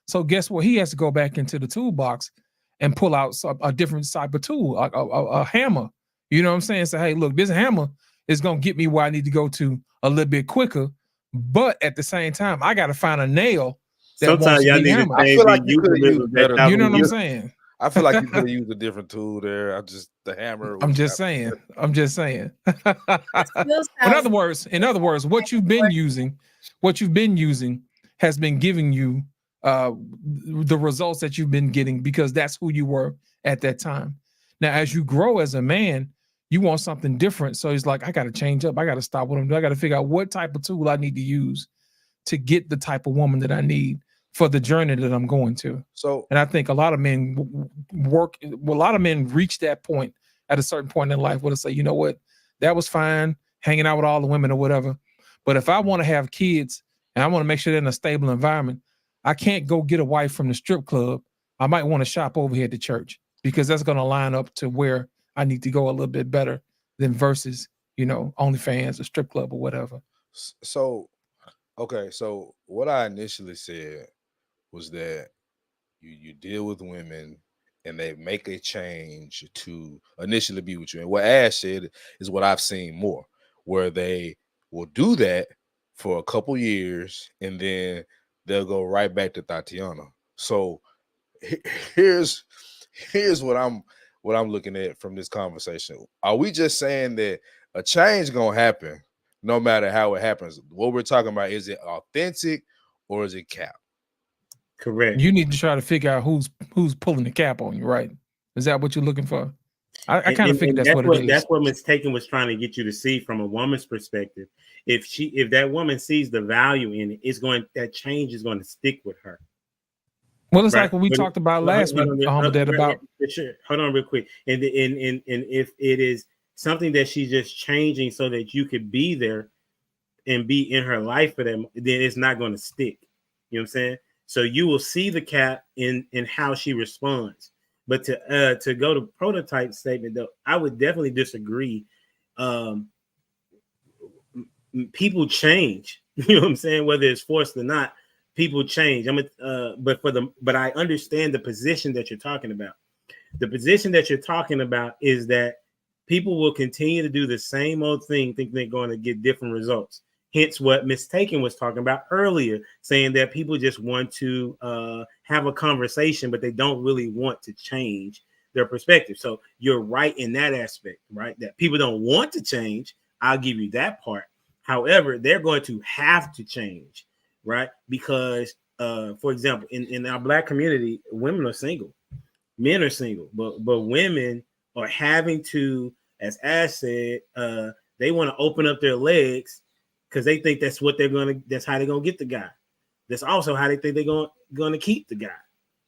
So guess what? He has to go back into the toolbox and pull out a different type of tool, a hammer. You know what I'm saying? Say, hey, look, this hammer is gonna get me where I need to go to a little bit quicker. But at the same time, I got to find a nail that wants Sometimes to y'all be need to hammered. I change feel like the you could have euphemism used that better. y'all You know what I'm use. saying? I feel like you could have used a different tool there. The hammer. I'm was just kinda- saying. I'm just saying. It still In other words, what you've been using has been giving you the results that you've been getting because that's who you were at that time. Now, as you grow as a man, you want something different. So he's like, I got to change up. I got to stop what I'm doing. I got to figure out what type of tool I need to use to get the type of woman that I need for the journey that I'm going to. So And I think a lot of men a lot of men reach that point at a certain point in life where they say, you know what, that was fine, hanging out with all the women or whatever. But if I want to have kids and I want to make sure they're in a stable environment, I can't go get a wife from the strip club. I might want to shop over here at the church because that's going to line up to where I need to go a little bit better than versus, OnlyFans or strip club or whatever. so okay. So what I initially said was that you deal with women and they make a change to initially be with you. And what Ash said is what I've seen more, where they will do that for a couple years and then they'll go right back to Tatiana. So here's what I'm looking at from this conversation. Are we just saying that a change gonna happen no matter how it happens? What we're talking about, is it authentic or is it cap? Correct. You need to try to figure out who's pulling the cap on you, right? Is that what you're looking for? I kind of figured that's what it is. That's what Mistaken was trying to get you to see from a woman's perspective. If that woman sees the value in it, that change is going to stick with her. Well, it's Right. like what we But- talked about last week, Humble Dad, about Sure. Hold on real quick. And if it is something that she's just changing so that you could be there and be in her life for them, then it's not going to stick. You know what I'm saying? So you will see the cap in how she responds. But to go to prototype statement, though, I would definitely disagree. People change. You know what I'm saying? Whether it's forced or not, people change. But I understand the position that you're talking about. The position that you're talking about is that people will continue to do the same old thing, thinking they're going to get different results. Hence what Mistaken was talking about earlier, saying that people just want to have a conversation, but they don't really want to change their perspective. So you're right in that aspect, right? That people don't want to change. I'll give you that part. However, they're going to have to change, right? Because, for example, in our Black community, women are single, men are single, but women are having to, as Ash said, they want to open up their legs because they think that's how they're gonna get the guy. That's also how they think they're gonna keep the guy,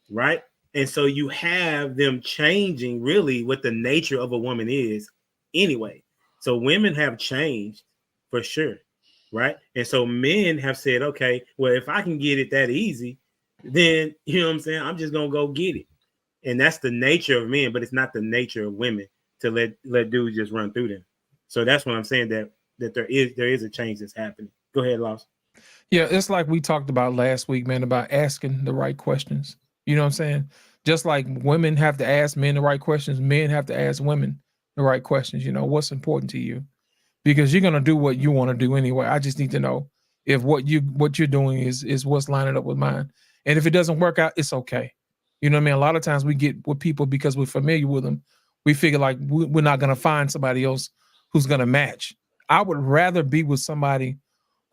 right? And so you have them changing really what the nature of a woman is anyway. So women have changed for sure, right? And so men have said, okay, well, if I can get it that easy, then you know what I'm saying, I'm just gonna go get it. And that's the nature of men, but it's not the nature of women to let dudes just run through them. So that's what I'm saying, that there is a change that's happening. Go ahead, Loss. Yeah, it's like we talked about last week, man, about asking the right questions. You know what I'm saying? Just like women have to ask men the right questions, men have to ask women the right questions. You know, what's important to you? Because you're gonna do what you want to do anyway. I just need to know if what you're doing is what's lining up with mine. And if it doesn't work out, it's okay. You know what I mean? A lot of times we get with people because we're familiar with them. We figure like we're not gonna find somebody else who's gonna match. I would rather be with somebody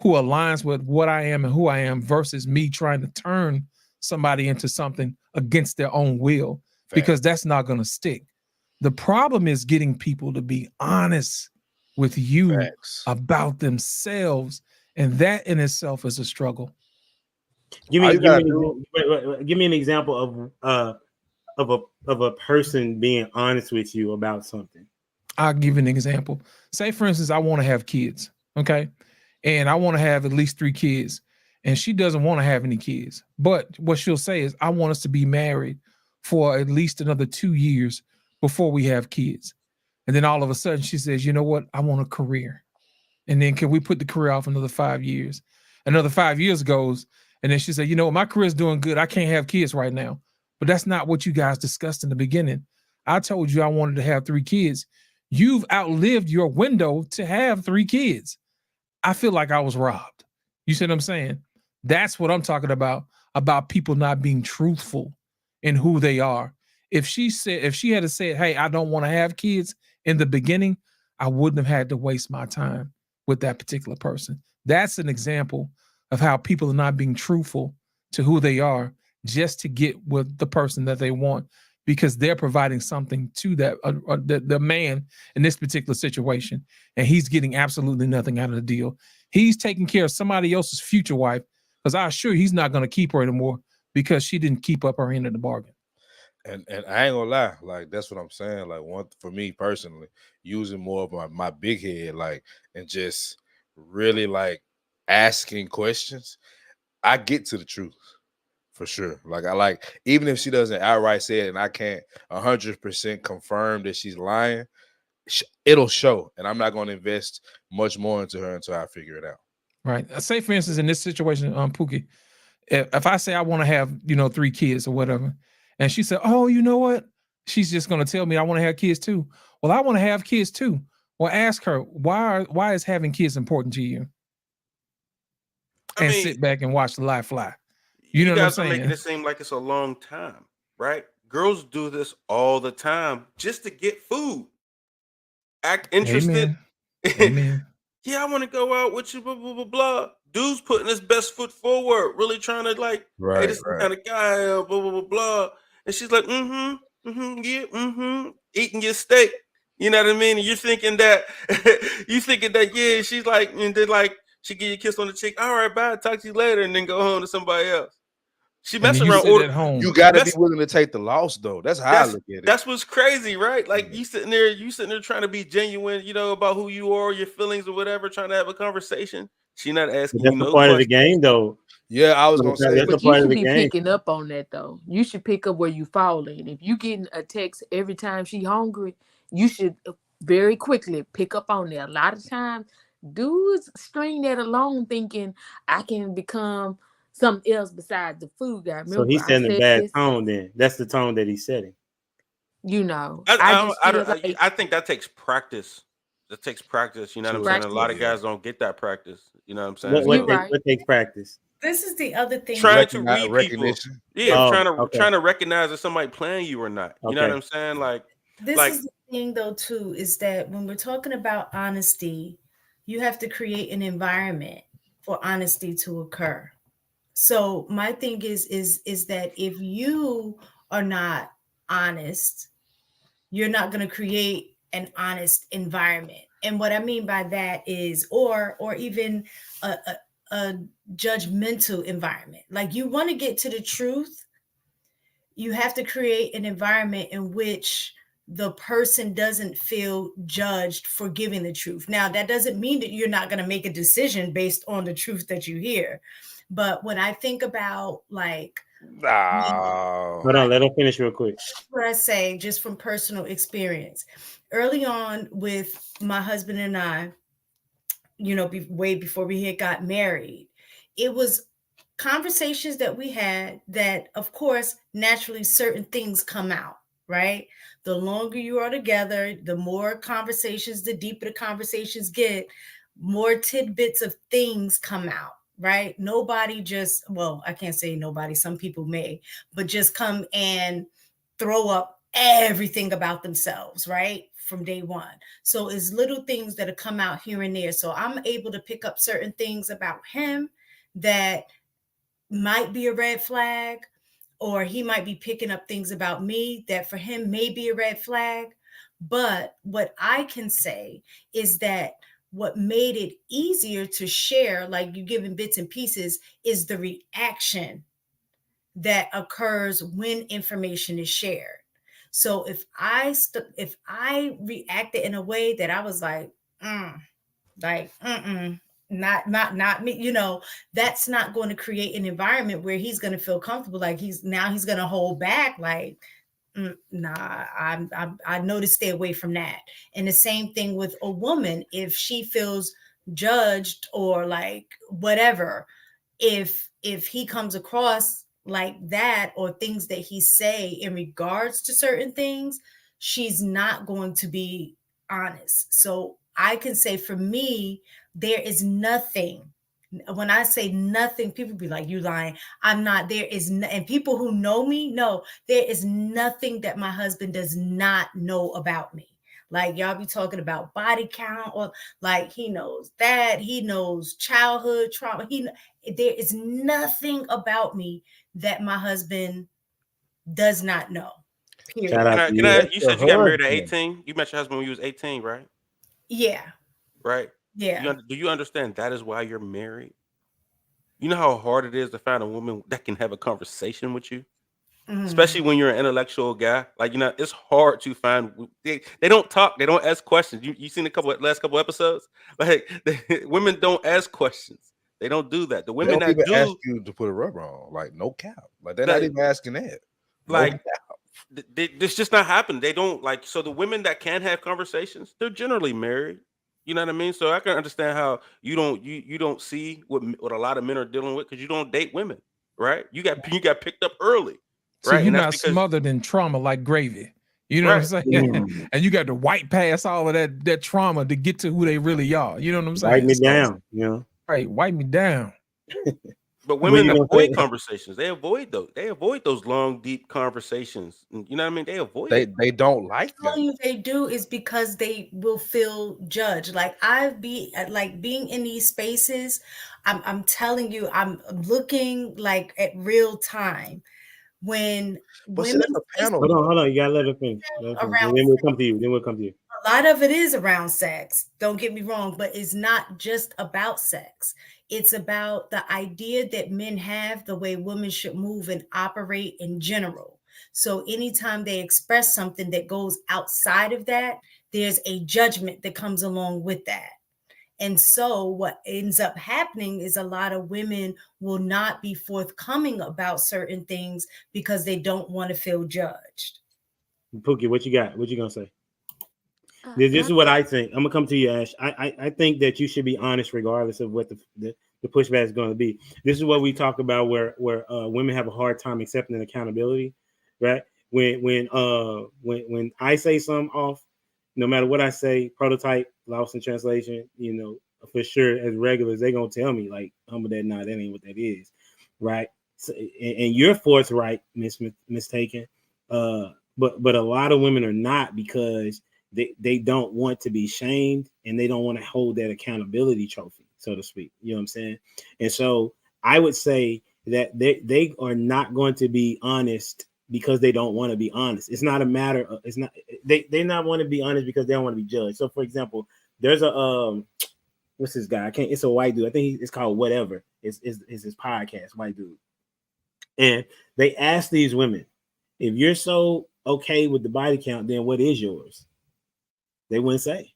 who aligns with what I am and who I am versus me trying to turn somebody into something against their own will, because that's not going to stick. The problem is getting people to be honest with you about themselves, and that in itself is a struggle. Give me an example of a person being honest with you about something. I'll give you an example. Say, for instance, I want to have kids, okay? And I want to have at least 3 kids. And she doesn't want to have any kids. But what she'll say is, I want us to be married for at least another 2 years before we have kids. And then all of a sudden she says, you know what? I want a career. And then can we put the career off another 5 years? Another 5 years goes. And then she said, you know what? My career's doing good. I can't have kids right now. But that's not what you guys discussed in the beginning. I told you I wanted to have 3 kids. You've outlived your window to have 3 kids. I feel like I was robbed. You see what I'm saying? That's what I'm talking about people not being truthful in who they are. If she had said, hey, I don't want to have kids in the beginning, I wouldn't have had to waste my time with that particular person. That's an example of how people are not being truthful to who they are just to get with the person that they want, because they're providing something to that the man in this particular situation, and he's getting absolutely nothing out of the deal. He's taking care of somebody else's future wife, because I assure you he's not going to keep her anymore because she didn't keep up her end of the bargain. And I ain't gonna lie, like that's what I'm saying. Like, one for me personally, using more of my big head, like, and just really like asking questions, I get to the truth. For sure. Like even if she doesn't outright say it and I can't 100% confirm that she's lying, it'll show. And I'm not going to invest much more into her until I figure it out. Right. Say, for instance, in this situation, Pookie, if I say I want to have, 3 kids or whatever, and she said, oh, you know what? She's just going to tell me I want to have kids too. Well, I want to have kids too. Well, ask her, why is having kids important to you? And sit back and watch the life fly. You know what I'm saying? Making it seem like it's a long time, right? Girls do this all the time just to get food. Act interested. Amen. Amen. Yeah, I want to go out with you, blah, blah, blah, blah. Dude's putting his best foot forward, really trying to like, hey, Right, this is the right. kind of guy, I am, blah, blah, blah, blah. And she's like, yeah, eating your steak. You know what I mean? And you're thinking that, yeah, she's like, and then like, she give you a kiss on the cheek. All right, bye, talk to you later, and then go home to somebody else. She And then messing you around. sit at home. You got to be That's- willing to take the loss, though. That's how I look at it. That's what's crazy, right? Like you sitting there trying to be genuine, you know, about who you are, your feelings or whatever, trying to have a conversation. She not asking That's you a no part of the questions. game, though. Yeah, I was gonna say. That's a But you part of should the be game. picking up on that though. You should pick up where you fall in. If you getting a text every time she hungry, you should very quickly pick up on that. A lot of times, dudes string that along thinking I can become something else besides the food guy. So Remember, he's I setting a said bad this, tone. Then that's the tone that he's setting. you know. I just feel like I think that takes practice. That takes practice. You know what I'm saying? A lot of guys don't get that practice. You know what I'm saying? What takes practice? This is the other thing. Trying to read people. recognition. Yeah, Oh, trying to recognize if somebody playing you or not. You know Okay. what I'm saying? Like This like is the thing, though, too, is that when we're talking about honesty, you have to create an environment for honesty to occur. So my thing is that if you are not honest, you're not going to create an honest environment. And what I mean by that is, or even a judgmental environment. Like, you want to get to the truth, you have to create an environment in which the person doesn't feel judged for giving the truth. Now, that doesn't mean that you're not going to make a decision based on the truth that you hear. But when I think about, like, Hold on, let him finish real quick. what I say, just from personal experience, early on with my husband and I, you know, way before we had got married, it was conversations that we had that, of course, naturally certain things come out, right? The longer you are together, the more conversations, the deeper the conversations get, more tidbits of things come out, right? Nobody just, well, I can't say nobody, some people may, but just come and throw up everything about themselves, right? From day one. So it's little things that have come out here and there. So I'm able to pick up certain things about him that might be a red flag, or he might be picking up things about me that for him may be a red flag. But what I can say is that what made it easier to share, like you giving bits and pieces, is the reaction that occurs when information is shared. So if I reacted in a way that I was like, not me, you know, that's not going to create an environment where he's going to feel comfortable. Like he's going to hold back. Like, nah, I know to stay away from that. And the same thing with a woman, if she feels judged or like whatever, if he comes across like that, or things that he say in regards to certain things, she's not going to be honest. So I can say for me, there is nothing. When I say nothing, people be like, you lying. I'm not. There is and people who know me know there is nothing that my husband does not know about me. Like, y'all be talking about body count, or like he knows that, he knows childhood trauma. There is nothing about me that my husband does not know. Period. Shout out to you. You said you got married at 18. You met your husband when you was 18, right? Yeah. Right. Yeah. Do you understand that is why you're married? You know how hard it is to find a woman that can have a conversation with you, especially when you're an intellectual guy. Like, you know, it's hard to find. They don't talk. They don't ask questions. You seen last couple episodes? Like, women don't ask questions. They don't do that. The women They that don't even do ask you to put a rubber on, like no cap. Like they're not even asking that. Like, this just not happening. They don't like. So the women that can have conversations, they're generally married. You know what I mean? So I can understand how you don't see what a lot of men are dealing with, because you don't date women, right? You got picked up early, So right? you're not smothered in trauma like gravy. You know what I'm saying? And you got to wipe past all of that trauma to get to who they really are. You know what I'm saying? Write me down, you know. Right, wipe me down. But What women you gonna avoid say? conversations. They avoid those. They avoid those long, deep conversations. You know what I mean? They avoid They it. they don't like All them. you they do is because they will feel judged. Like being in these spaces. I'm telling you, I'm looking like at real time when But see, women that's a say panel Hold on, though. hold on. You gotta let her finish. Let her finish. around Then we'll come to you. Then we'll come to you. a lot of it is around sex. Don't get me wrong, but it's not just about sex. It's about the idea that men have the way women should move and operate in general. So anytime they express something that goes outside of that, there's a judgment that comes along with that. And so what ends up happening is a lot of women will not be forthcoming about certain things because they don't want to feel judged. Pookie, what you got? What you gonna say? Uh, This I, is what I think. I'm gonna come to you, Ash. I think that you should be honest regardless of what the pushback is going to be. This is what we talk about where women have a hard time accepting accountability, right? When I say something off, no matter what I say, prototype, lost in translation, you know, for sure as regulars, they're gonna tell me like, humble that, nah, that ain't what that is, right? So, and you're forthright, mistaken. But a lot of women are not because they don't want to be shamed and they don't want to hold that accountability trophy, so to speak. You know what I'm saying? And so I would say that they are not going to be honest because they don't want to be honest. It's not a matter of it's not they not want to be honest because they don't want to be judged. So for example, there's a what's this guy? I can't. It's a white dude. I think it's called Whatever. It's his podcast, white dude. And they ask these women, if you're so okay with the body count, then what is yours? They wouldn't say.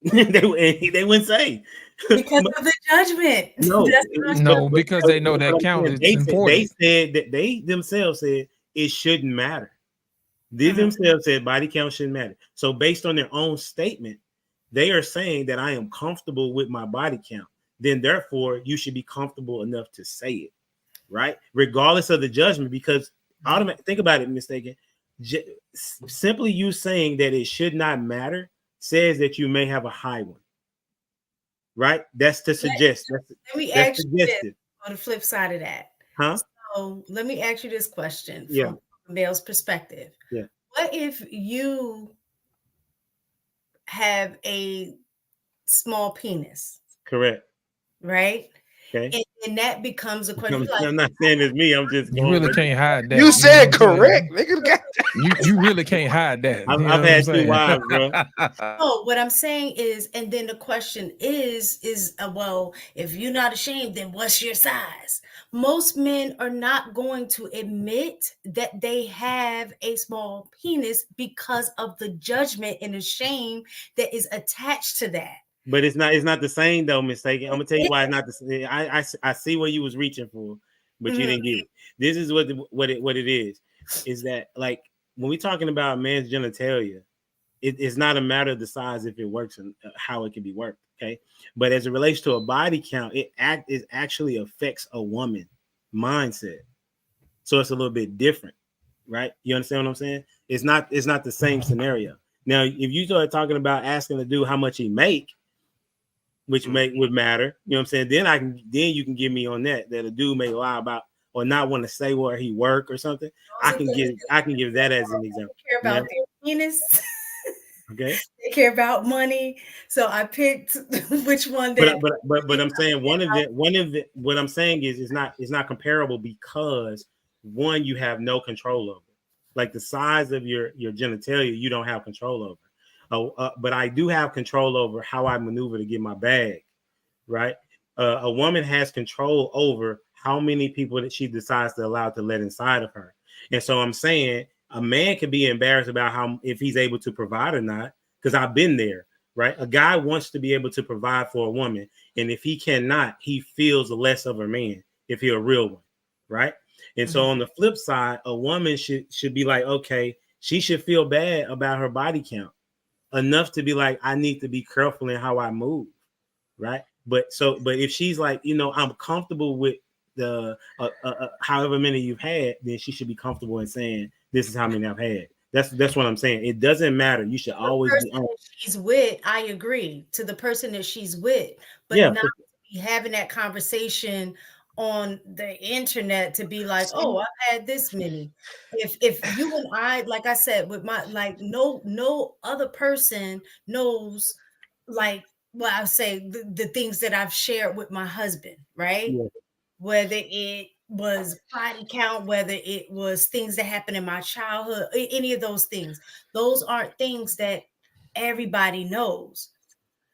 they wouldn't say. Because of the judgment. No, That's what I'm No, because they know that what I'm count saying, is important. they said that they themselves said it shouldn't matter. They Mhm. themselves said body count shouldn't matter. So based on their own statement, they are saying that I am comfortable with my body count. Then therefore, you should be comfortable enough to say it, right? Regardless of the judgment, because think about it, mistaken. Simply you saying that it should not matter says that you may have a high one, right? That's to suggest. Let me That's ask you this suggested, on the flip side of that. huh? So let me ask you this question Yeah. from a male's perspective. Yeah. What if you have a small penis, Correct. right? Okay. And that becomes a question. I'm not saying it's me. I'm just You going really with can't hide that. You know said what I'm saying? correct. Nigga got You really can't hide that. I've you know had what I'm 2 saying? wives, bro. Oh, what I'm saying is, and then the question is well, if you're not ashamed, then what's your size? Most men are not going to admit that they have a small penis because of the judgment and the shame that is attached to that. But it's not the same though, mistaken. I'm gonna tell you why it's not the same. I see where you was reaching for, but you didn't get it. This is what it is that like when we're talking about man's genitalia, it's not a matter of the size if it works and how it can be worked. Okay, but as it relates to a body count, it actually affects a woman mindset, so it's a little bit different, right? You understand what I'm saying? It's not the same scenario. Now, if you start talking about asking the dude how much he make, which would matter, you know what I'm saying? Then you can give me on that a dude may lie about or not want to say where he work or something. I can give that as an example. They care about their penis. Okay. They care about money. So I picked which one that. But I'm saying one of the what I'm saying is it's not comparable because one you have no control over, like the size of your genitalia you don't have control over. But I do have control over how I maneuver to get my bag, right? A woman has control over how many people that she decides to allow to let inside of her. And so I'm saying a man could be embarrassed about if he's able to provide or not, because I've been there, right? A guy wants to be able to provide for a woman. And if he cannot, he feels less of a man if he's a real one, right? And so on the flip side, a woman should be like, okay, she should feel bad about her body count enough to be like, I need to be careful in how I move, right? But if she's like, I'm comfortable with the however many you've had, then she should be comfortable in saying this is how many I've had. That's what I'm saying. It doesn't matter. You should always be honest. She's with, I agree, to the person that she's with, but Yeah, not to be having that conversation on the internet to be like, oh, I've had this many. If you and I, like I said, with my no other person knows like well, I'll say the things that I've shared with my husband, right? Yeah. Whether it was body count, whether it was things that happened in my childhood, any of those things. Those aren't things that everybody knows.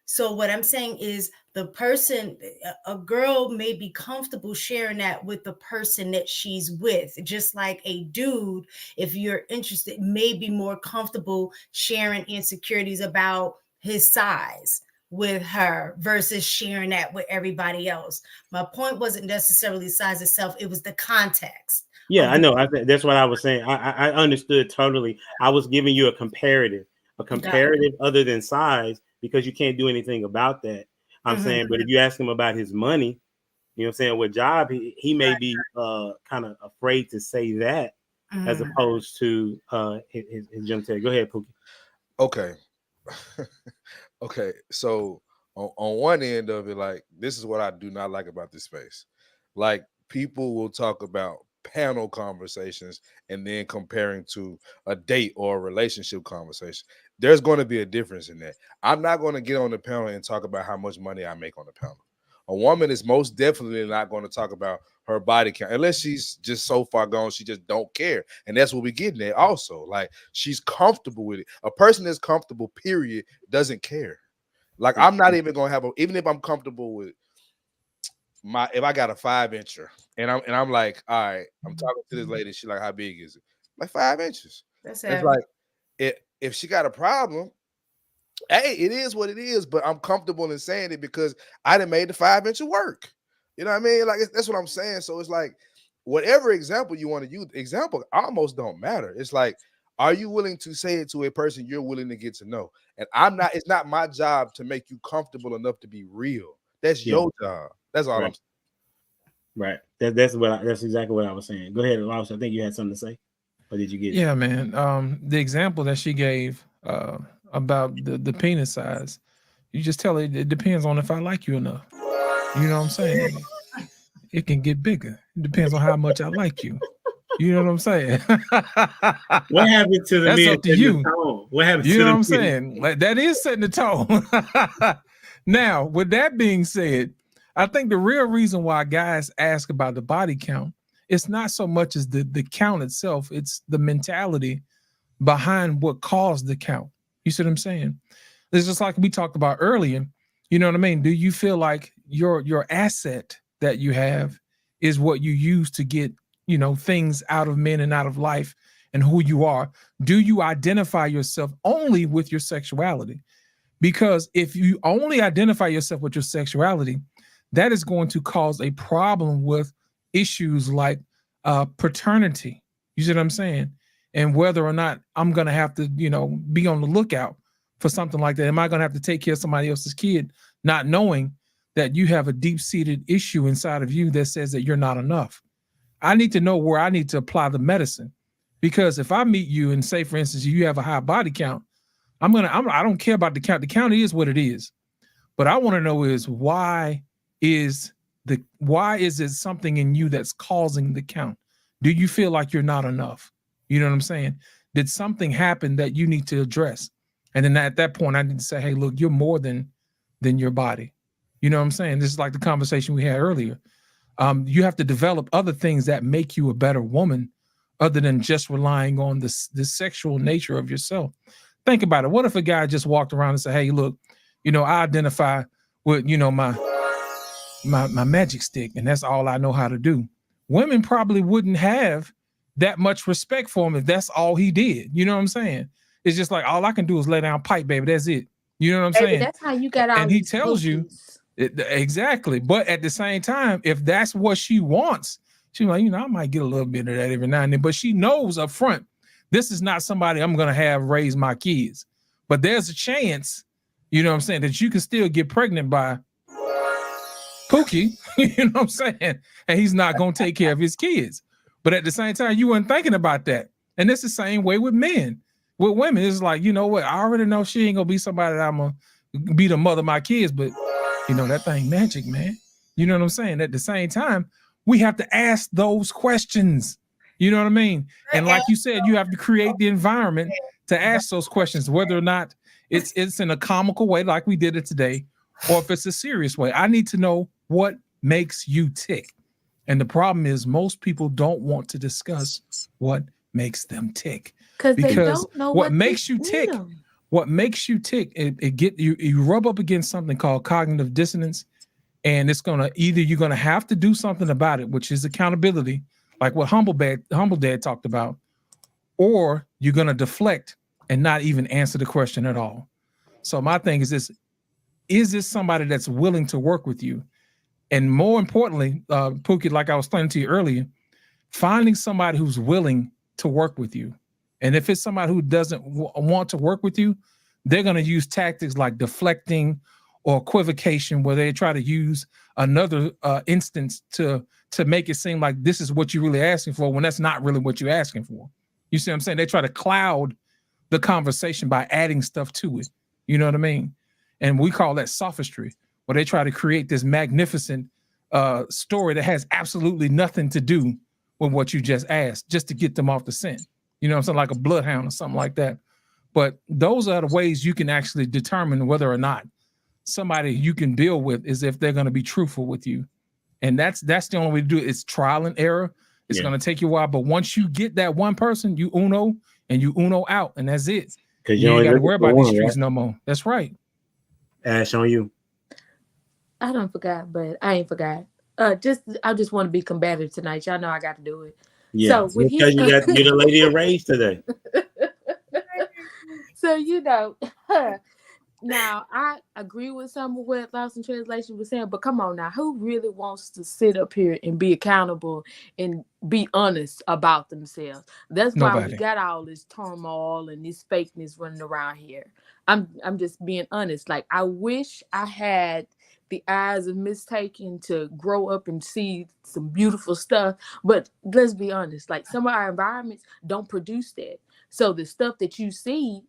So what I'm saying is the person, a girl may be comfortable sharing that with the person that she's with, just like a dude, if you're interested, may be more comfortable sharing insecurities about his size with her versus sharing that with everybody else. My point wasn't necessarily size itself, it was the context. Yeah, I know. That's what I was saying. I understood totally. I was giving you a comparative other than size, because you can't do anything about that. I'm saying, but if you ask him about his money, you know what I'm saying, what job, he may be kind of afraid to say that as opposed to his young tag. Go ahead, Pookie. Okay. Okay. So on one end of it, like, this is what I do not like about this space. Like, people will talk about panel conversations and then comparing to a date or a relationship conversation. There's going to be a difference in that. I'm not going to get on the panel and talk about how much money I make on the panel. A woman is most definitely not going to talk about her body count unless she's just so far gone she just don't care. And that's what we're getting at also. Like, she's comfortable with it. A person that's comfortable, period, doesn't care. Like, I'm not even going to have even if I'm comfortable with if I got a 5-incher and I'm like, all right, I'm talking to this lady, she's like, how big is it? Like 5 inches. It's like, if she got a problem, hey, it is what it is, but I'm comfortable in saying it because I done made the 5-incher work. You know what I mean? Like, that's what I'm saying. So it's like, whatever example you want to use, example almost don't matter. It's like, are you willing to say it to a person you're willing to get to know? And it's not my job to make you comfortable enough to be real. That's your job. That's all I'm saying. Right. That's exactly what I was saying. Go ahead, Lars. I think you had something to say. Or did you get it? Yeah, man. The example that she gave about the penis size, you just tell it depends on if I like you enough. You know what I'm saying? It can get bigger. It depends on how much I like you. You know what I'm saying? What happened to the That's men up to you. What happened You to know the what I'm saying? Like, that is setting the tone. Now, with that being said, I think the real reason why guys ask about the body count, it's not so much as the count itself, it's the mentality behind what caused the count. You see what I'm saying? It's just like we talked about earlier. You know what I mean? Do you feel like your asset that you have is what you use to get, you know, things out of men and out of life and who you are? Do you identify yourself only with your sexuality? Because if you only identify yourself with your sexuality, that is going to cause a problem with issues like paternity. You see what I'm saying? And whether or not I'm going to have to, you know, be on the lookout for something like that. Am I going to have to take care of somebody else's kid, not knowing that you have a deep-seated issue inside of you that says that you're not enough? I need to know where I need to apply the medicine. Because if I meet you and say, for instance, you have a high body count, I don't care about the count. The count is what it is. But I want to know is why is it something in you that's causing the count? Do you feel like you're not enough? You know what I'm saying? Did something happen that you need to address? And then at that point, I need to say, hey, look, you're more than your body. You know what I'm saying? This is like the conversation we had earlier. You have to develop other things that make you a better woman other than just relying on the sexual nature of yourself. Think about it. What if a guy just walked around and said, hey, look, you know, I identify with, you know, my magic stick, and that's all I know how to do. Women probably wouldn't have that much respect for him if that's all he did. You know what I'm saying? It's just like, all I can do is lay down pipe, baby. That's it. You know what I'm saying? That's how you got out. And he tells you exactly. But at the same time, if that's what she wants, she's like, you know, I might get a little bit of that every now and then. But she knows up front, this is not somebody I'm going to have raise my kids. But there's a chance, you know what I'm saying, that you can still get pregnant by Pookie, you know what I'm saying? And he's not going to take care of his kids. But at the same time, you weren't thinking about that. And it's the same way with men. With women, it's like, you know what? I already know she ain't going to be somebody that I'm going to be the mother of my kids. But, you know, that thing magic, man. You know what I'm saying? At the same time, we have to ask those questions. You know what I mean? And like you said, you have to create the environment to ask those questions, whether or not it's in a comical way like we did it today, or if it's a serious way. I need to know what makes you tick. And the problem is most people don't want to discuss what makes them tick. Because they Because don't know what makes you tick, them. what makes you tick, it get you rub up against something called cognitive dissonance, and it's gonna either you're gonna have to do something about it, which is accountability, like what Humble Dad talked about, or you're gonna deflect and not even answer the question at all. So my thing is this: is this somebody that's willing to work with you? And more importantly, Pookie, like I was explaining to you earlier, finding somebody who's willing to work with you. And if it's somebody who doesn't want to work with you, they're going to use tactics like deflecting or equivocation, where they try to use another instance to make it seem like this is what you're really asking for, when that's not really what you're asking for. You see what I'm saying? They try to cloud the conversation by adding stuff to it. You know what I mean? And we call that sophistry, where they try to create this magnificent story that has absolutely nothing to do with what you just asked, just to get them off the scent. You know what I'm saying? Like a bloodhound or something like that. But those are the ways you can actually determine whether or not somebody you can build with is if they're going to be truthful with you. And that's the only way to do it. It's trial and error. It's going to take you a while. But once you get that one person, you uno out, and that's it. Because You ain't got to only worry looking about for these one, streets right? no more. That's right. Ash, on you. I don't forgot, but I ain't forgot. I just want to be combative tonight. Y'all know I got to do it. Yeah, So with because you- you're the lady of rage today. So now I agree with some of what Lost in Translation was saying, but come on now, who really wants to sit up here and be accountable and be honest about themselves? That's why Nobody. we got all this turmoil and this fakeness running around here. I'm just being honest. Like, I wish I had the eyes of mistaken to grow up and see some beautiful stuff, but let's be honest, like, some of our environments don't produce that. So the stuff that you see,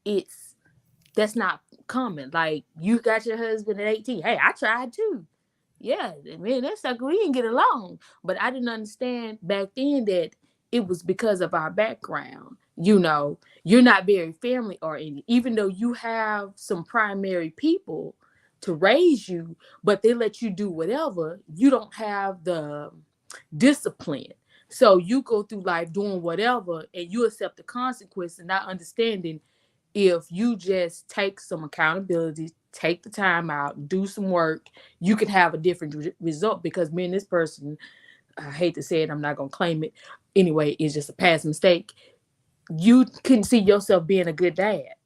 that's not common. Like, you got your husband at 18. Hey, I tried too. Yeah, man, that's like we didn't get along. But I didn't understand back then that it was because of our background. You know, you're not very family oriented, even though you have some primary people to raise you, but they let you do whatever. You don't have the discipline. So you go through life doing whatever, and you accept the consequence and not understanding if you just take some accountability, take the time out, do some work, you could have a different result. Because me and this person, I hate to say it, I'm not going to claim it. Anyway, it's just a past mistake. You couldn't see yourself being a good dad.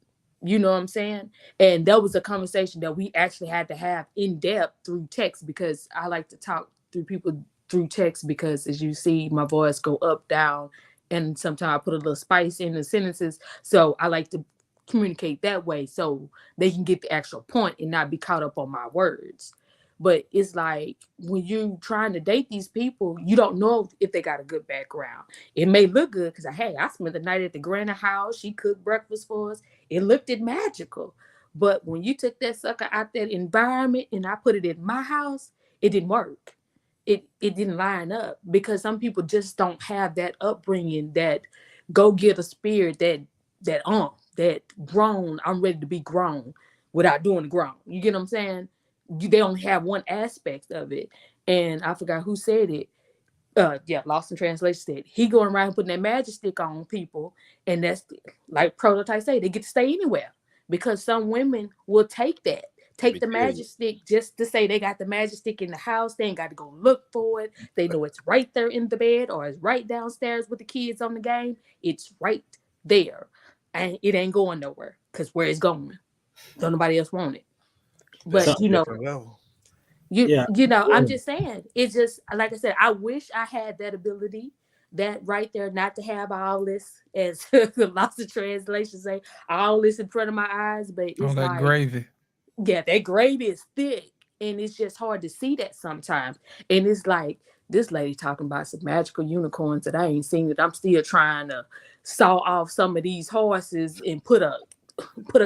You know what I'm saying? And that was a conversation that we actually had to have in depth through text, because I like to talk through people through text, because as you see, my voice go up, down, and sometimes I put a little spice in the sentences. So I like to communicate that way so they can get the actual point and not be caught up on my words. But it's like, when you're trying to date these people, you don't know if they got a good background. It may look good because I spent the night at the Granny house. She cooked breakfast for us. It looked magical. But when you took that sucker out that environment and I put it in my house, it didn't work. It didn't line up, because some people just don't have that upbringing, that go get a spirit, that grown, I'm ready to be grown without doing the grown. You get what I'm saying? They only have one aspect of it. And I forgot who said it. Lost in Translation said he going around putting that magic stick on people, and that's like Prototype say, they get to stay anywhere, because some women will take the magic stick just to say they got the magic stick in the house. They ain't got to go look for it. They know it's right there in the bed, or it's right downstairs with the kids on the game. It's right there, and it ain't going nowhere, because where it's going, don't nobody else want it. But That's a you know, different level. I'm just saying, it's just like I said, I wish I had that ability, that right there, not to have all this, as Lost in Translation say, all this in front of my eyes. But it's Oh, that like gravy. Yeah, that gravy is thick, and it's just hard to see that sometimes. And it's like, this lady talking about some magical unicorns that I ain't seen, that I'm still trying to saw off some of these horses and put a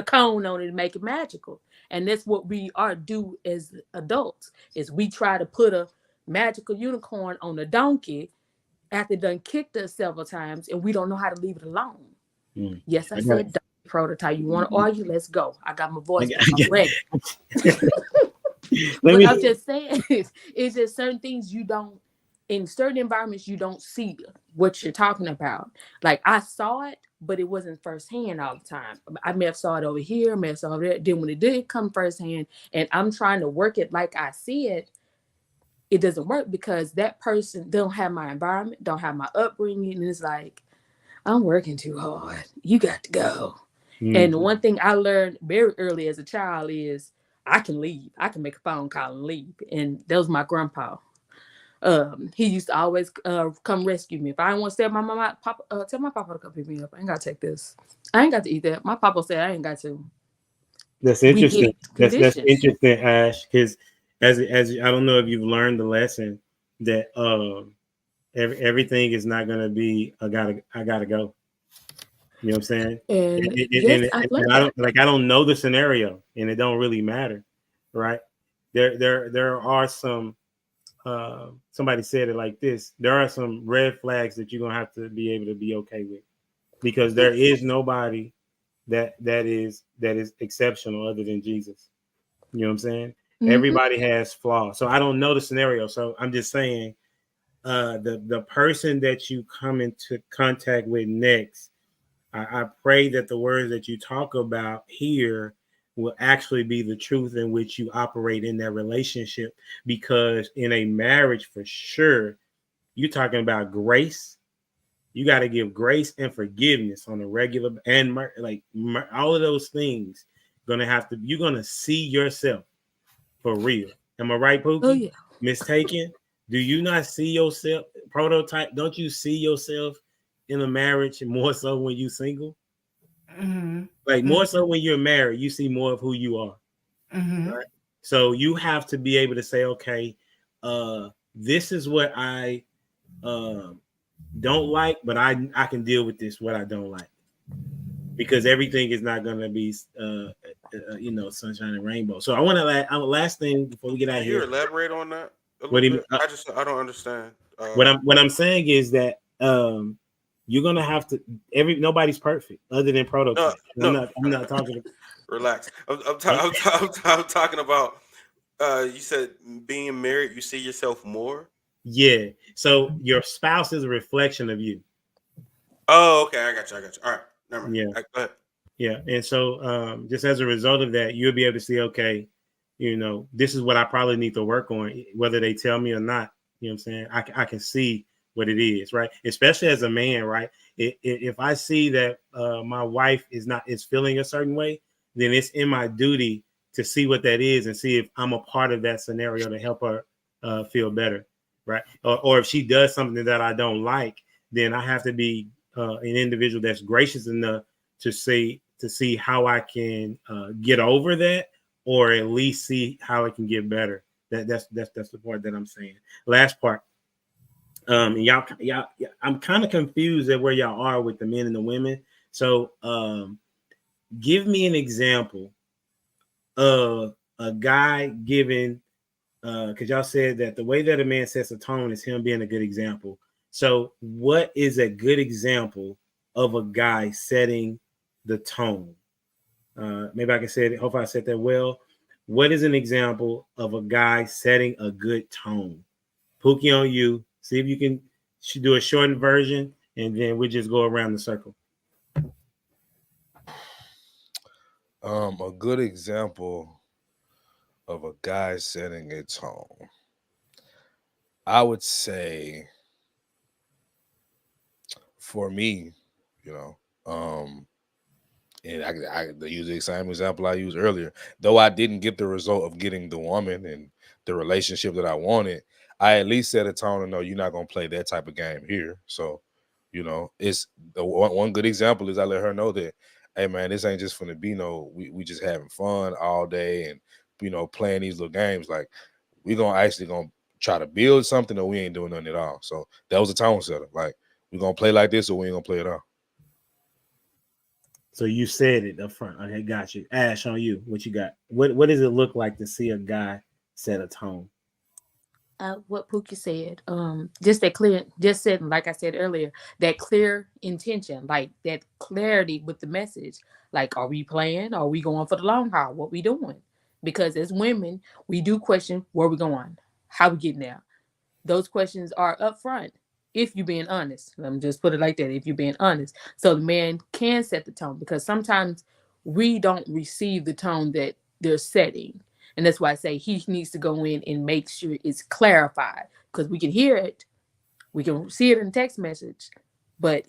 cone on it and make it magical. And that's what we do as adults, is we try to put magical unicorn on a donkey after done kicked us several times, and we don't know how to leave it alone. Mm. Yes, I I got said it. donkey prototype. You want to argue? Let's go. I got my voice I back. I'm got- ready. Let But me. I'm just saying, it's just certain things you don't, in certain environments, you don't see what you're talking about. Like I saw it, but it wasn't firsthand all the time. I may have saw it over here, may have saw it there. Then when it did come firsthand, and I'm trying to work it like I see it, it doesn't work because that person don't have my environment, don't have my upbringing, and it's like, I'm working too hard. You got to go. And the one thing I learned very early as a child is I can leave. I can make a phone call and leave. And that was my grandpa. He used to always come rescue me. If I didn't want to stay at my mama, papa, tell my papa to come pick me up. I ain't got to take this. I ain't got to eat that. My papa said I ain't got to. That's We interesting. get That's conditions. interesting, Ash. Because as I don't know if you've learned the lesson that everything is not going to be I gotta go. You know what I'm saying? And And, yes, I've learned I that. don't know the scenario, and it don't really matter, right? There are some. Somebody said it like this: there are some red flags that you're gonna have to be able to be okay with, because there is nobody that is exceptional other than Jesus. You know what I'm saying? Mhm. Everybody has flaws. So I don't know the scenario. So I'm just saying, the person that you come into contact with next, I pray that the words that you talk about here will actually be the truth in which you operate in that relationship. Because in a marriage, for sure, you're talking about grace. You got to give grace and forgiveness on a regular, and all of those things. You're gonna see yourself for real. Am I right, Pookie? Oh yeah. Mistaken? Do you not see yourself prototype? Don't you see yourself in a marriage more so when you single? Mhm. Like more so when you're married, you see more of who you are. Mhm. Right? So you have to be able to say, okay, this is what I don't like, but I can deal with this, what I don't like. Because everything is not going to be, sunshine and rainbow. So I want to last thing before we get out of Can you here. elaborate on that a What little do you, bit? I don't understand. what I'm saying is that you're gonna have to. Nobody's perfect other than No, prototype. no. I'm not talking. Relax. I'm talking about. You said being married, you see yourself more. Yeah. So your spouse is a reflection of you. Oh, okay. I got you. All right. Never mind. Yeah. Go ahead. Yeah. And so just as a result of that, you'll be able to see, okay, this is what I probably need to work on, whether they tell me or not. You know what I'm saying? I can see what it is, right? Especially as a man, right? If I see that my wife is feeling a certain way, then it's in my duty to see what that is and see if I'm a part of that scenario to help her feel better, right? Or if she does something that I don't like, then I have to be an individual that's gracious enough to see how I can get over that, or at least see how it can get better. That's the part that I'm saying. Last part. Y'all, I'm kind of confused at where y'all are with the men and the women. So, give me an example of a guy giving, because y'all said that the way that a man sets a tone is him being a good example. So, what is a good example of a guy setting the tone? Maybe I can say it. Hopefully, I said that well. What is an example of a guy setting a good tone? Pookie, on you. See if you can do a shortened version, and then we just go around the circle. A good example of a guy setting a tone, I would say, for me, and I use the same example I used earlier. Though I didn't get the result of getting the woman and the relationship that I wanted, I at least set a tone to know you're not gonna play that type of game here. So, it's the one good example is I let her know that, hey man, this ain't just finna be we just having fun all day and playing these little games. Like we gonna try to build something, or we ain't doing nothing at all. So that was a tone setter. Like we gonna play like this, or we ain't gonna play at all. So you said it up front. Okay, got you. Ash, on you. What you got? What does it look like to see a guy set a tone? What Pookie said, just that clear, just said, like I said earlier, that clear intention, like that clarity with the message. Like, are we playing? Are we going for the long haul? What we doing? Because as women, we do question where we going, how we getting there. Those questions are up front. If you're being honest, let me just put it like that. If you're being honest, so the man can set the tone, because sometimes we don't receive the tone that they're setting. And that's why I say he needs to go in and make sure it's clarified, because we can hear it, we can see it in text message, but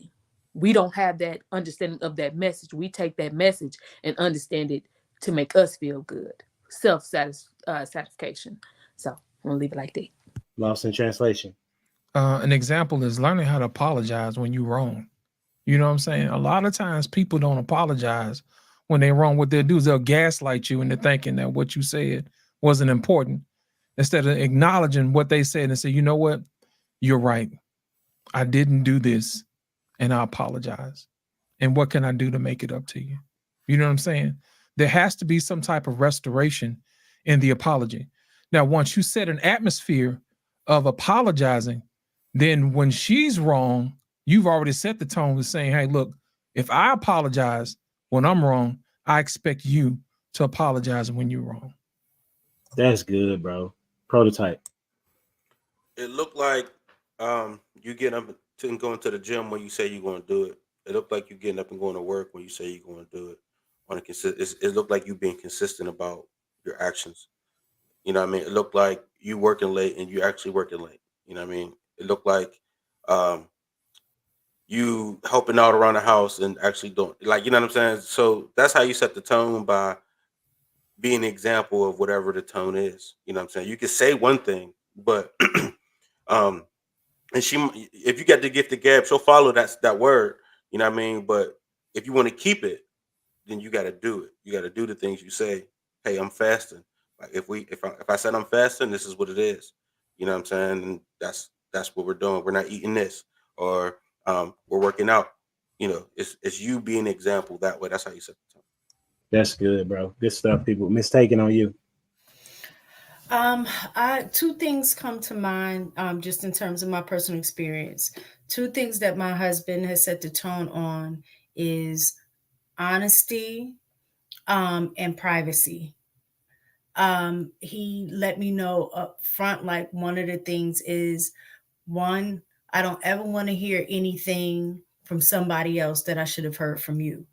we don't have that understanding of that message. We take that message and understand it to make us feel good, satisfaction. So I'm gonna leave it like that. Lost in translation. An example is learning how to apologize when you're wrong. You know what I'm saying? A lot of times people don't apologize when they're wrong. What they'll do is they'll gaslight you into thinking that what you said wasn't important, instead of acknowledging what they said and say, you know what? You're right. I didn't do this and I apologize. And what can I do to make it up to you? You know what I'm saying? There has to be some type of restoration in the apology. Now, once you set an atmosphere of apologizing, then when she's wrong, you've already set the tone with saying, hey, look, if I apologize when I'm wrong, I expect you to apologize when you're wrong. That's good, bro. Prototype. It looked like you get up and going to the gym when you say you're going to do it. It looked like you getting up and going to work when you say you're going to do it. It looked like you being consistent about your actions. You know what I mean? It looked like you working late and you actually working late. You know what I mean? It looked like you helping out around the house and actually doing, like, you know what I'm saying? So that's how you set the tone, by being an example of whatever the tone is. You know what I'm saying? You can say one thing, but and if you get the gift of gab, she'll follow that word. You know what I mean? But if you want to keep it, then you got to do it. You got to do the things you say. Hey, I'm fasting. Like if I said I'm fasting, this is what it is. You know what I'm saying? And that's what we're doing. We're not eating this, or we're working out. You know, it's you being an example that way. That's how you set the tone. That's good, bro. Good stuff, people. Mistaken on you. Two things come to mind, just in terms of my personal experience. Two things that my husband has set the tone on is honesty, and privacy. He let me know up front, like, one of the things is, one, I don't ever want to hear anything from somebody else that I should have heard from you.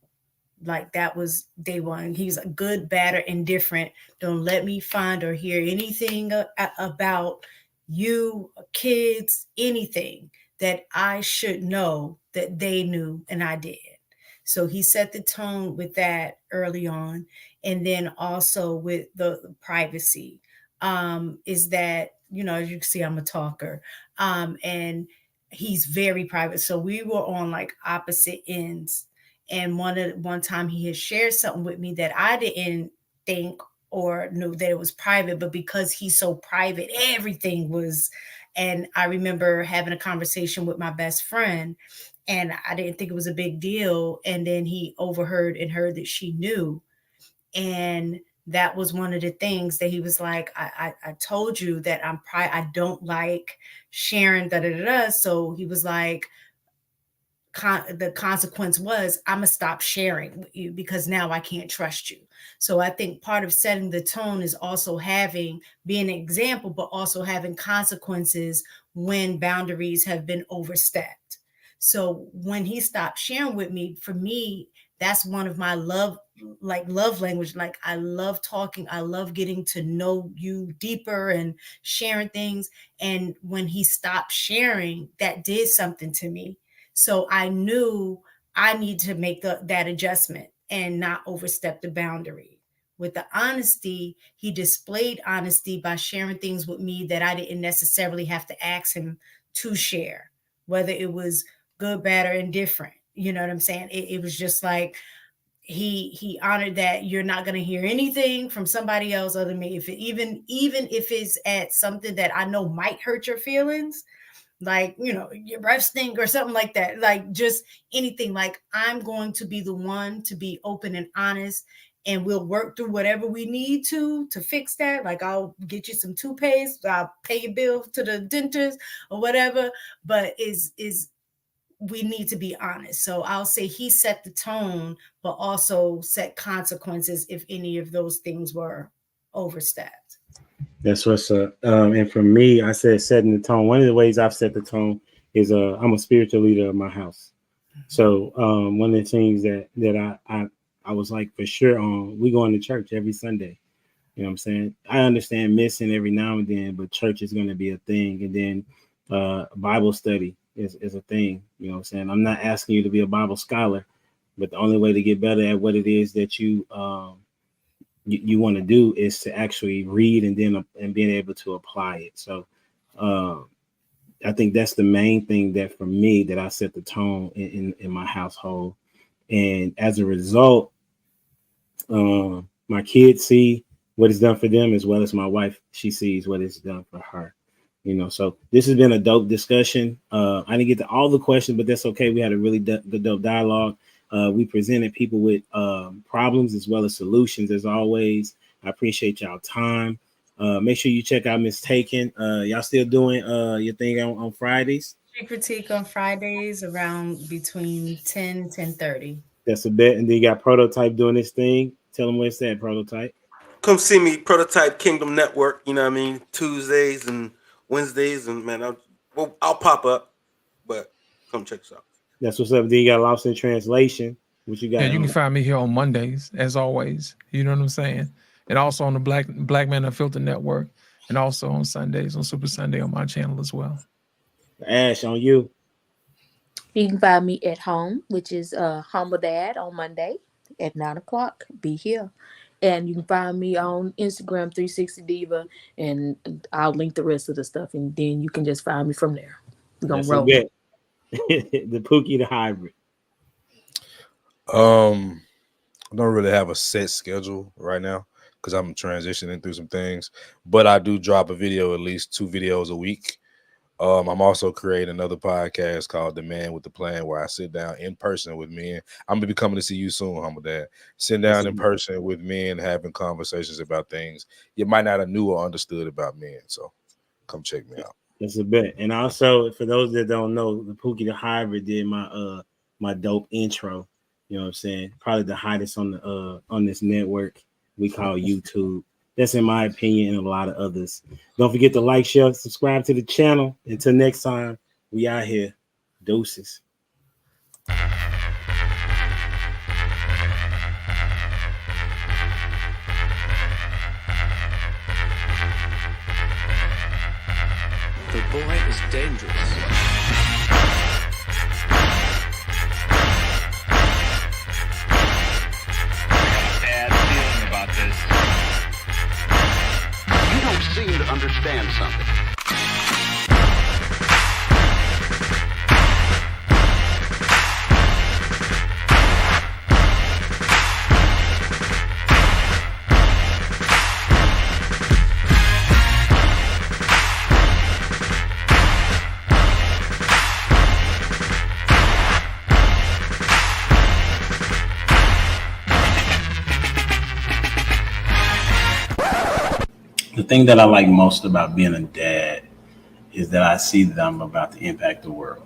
Like, that was day one. He's like, good, bad, or indifferent. Don't let me find or hear anything about you, kids, anything that I should know that they knew and I did. So he set the tone with that early on. And then also with the privacy, is that, as you can see, I'm a talker, and he's very private. So we were on like opposite ends. And one time he had shared something with me that I didn't think or knew that it was private, but because he's so private, everything was. And I remember having a conversation with my best friend, and I didn't think it was a big deal. And then he overheard and heard that she knew. And that was one of the things that he was like, I told you that I don't like sharing, da da da da. So he was like, the consequence was, I'm gonna stop sharing with you because now I can't trust you. So I think part of setting the tone is also being an example, but also having consequences when boundaries have been overstepped. So when he stopped sharing with me, for me, that's one of my love language. Like, I love talking. I love getting to know you deeper and sharing things. And when he stopped sharing, that did something to me. So I knew I need to make that adjustment and not overstep the boundary. With the honesty, he displayed honesty by sharing things with me that I didn't necessarily have to ask him to share, whether it was good, bad, or indifferent. You know what I'm saying? It was just like, he honored that you're not going to hear anything from somebody else other than me. Even if it's at something that I know might hurt your feelings, like, your breath stink or something like that, like just anything, like, I'm going to be the one to be open and honest and we'll work through whatever we need to fix that. Like I'll get you some toothpaste, I'll pay your bill to the dentist or whatever, but we need to be honest. So I'll say he set the tone, but also set consequences if any of those things were overstepped. That's what's up. And for me, I said setting the tone. One of the ways I've set the tone is I'm a spiritual leader of my house. So one of the things that I was like for sure on, we going to church every Sunday. You know what I'm saying? I understand missing every now and then, but church is going to be a thing. And then Bible study is a thing. You know what I'm saying? I'm not asking you to be a Bible scholar, but the only way to get better at what it is that you want to do is to actually read and being able to apply it. So I think that's the main thing that for me that I set the tone in my household. And as a result, my kids see what it's done for them, as well as my wife, she sees what it's done for her. You know, so this has been a dope discussion. I didn't get to all the questions, but that's okay. We had a really good dope dialogue. We presented people with problems as well as solutions, as always. I appreciate y'all time. Make sure you check out Miss Taken. Y'all still doing your thing on Fridays? Street Critique on Fridays around between 10:30. That's a bet. And then you got Prototype doing this thing. Tell them where it's at, Prototype. Come see me, Prototype Kingdom Network. You know what I mean? Tuesdays and Wednesdays, and man, I'll pop up, but come check us out. That's what's up. Then you got Lost in Translation. What you got? Yeah, you can find me here on Mondays, as always. You know what I'm saying? And also on the Black Man Unfiltered Network, and also on Sundays on Super Sunday on my channel as well. Ash, on you. You can find me at home, which is Humble Dad on Monday at 9:00. Be here. And you can find me on Instagram, 360 Diva, and I'll link the rest of the stuff, and then you can just find me from there. We're gonna roll. The Pookie the Hybrid. I don't really have a set schedule right now because I'm transitioning through some things, but I do drop a video, at least 2 videos a week. I'm also creating another podcast called The Man with the Plan, where I sit down in person with men. I'm gonna be coming to see you soon, Humble Dad. Sitting down in person with men, having conversations about things you might not have knew or understood about men. So come check me out. That's a bet. And also, for those that don't know, the Pookie the Hybrid did my dope intro. You know what I'm saying? Probably the hottest on this network we call YouTube. That's in my opinion and a lot of others. Don't forget to like, share, subscribe to the channel. Until next time, we out here. Deuces. The boy is dangerous. Seem to understand something. The thing that I like most about being a dad is that I see that I'm about to impact the world.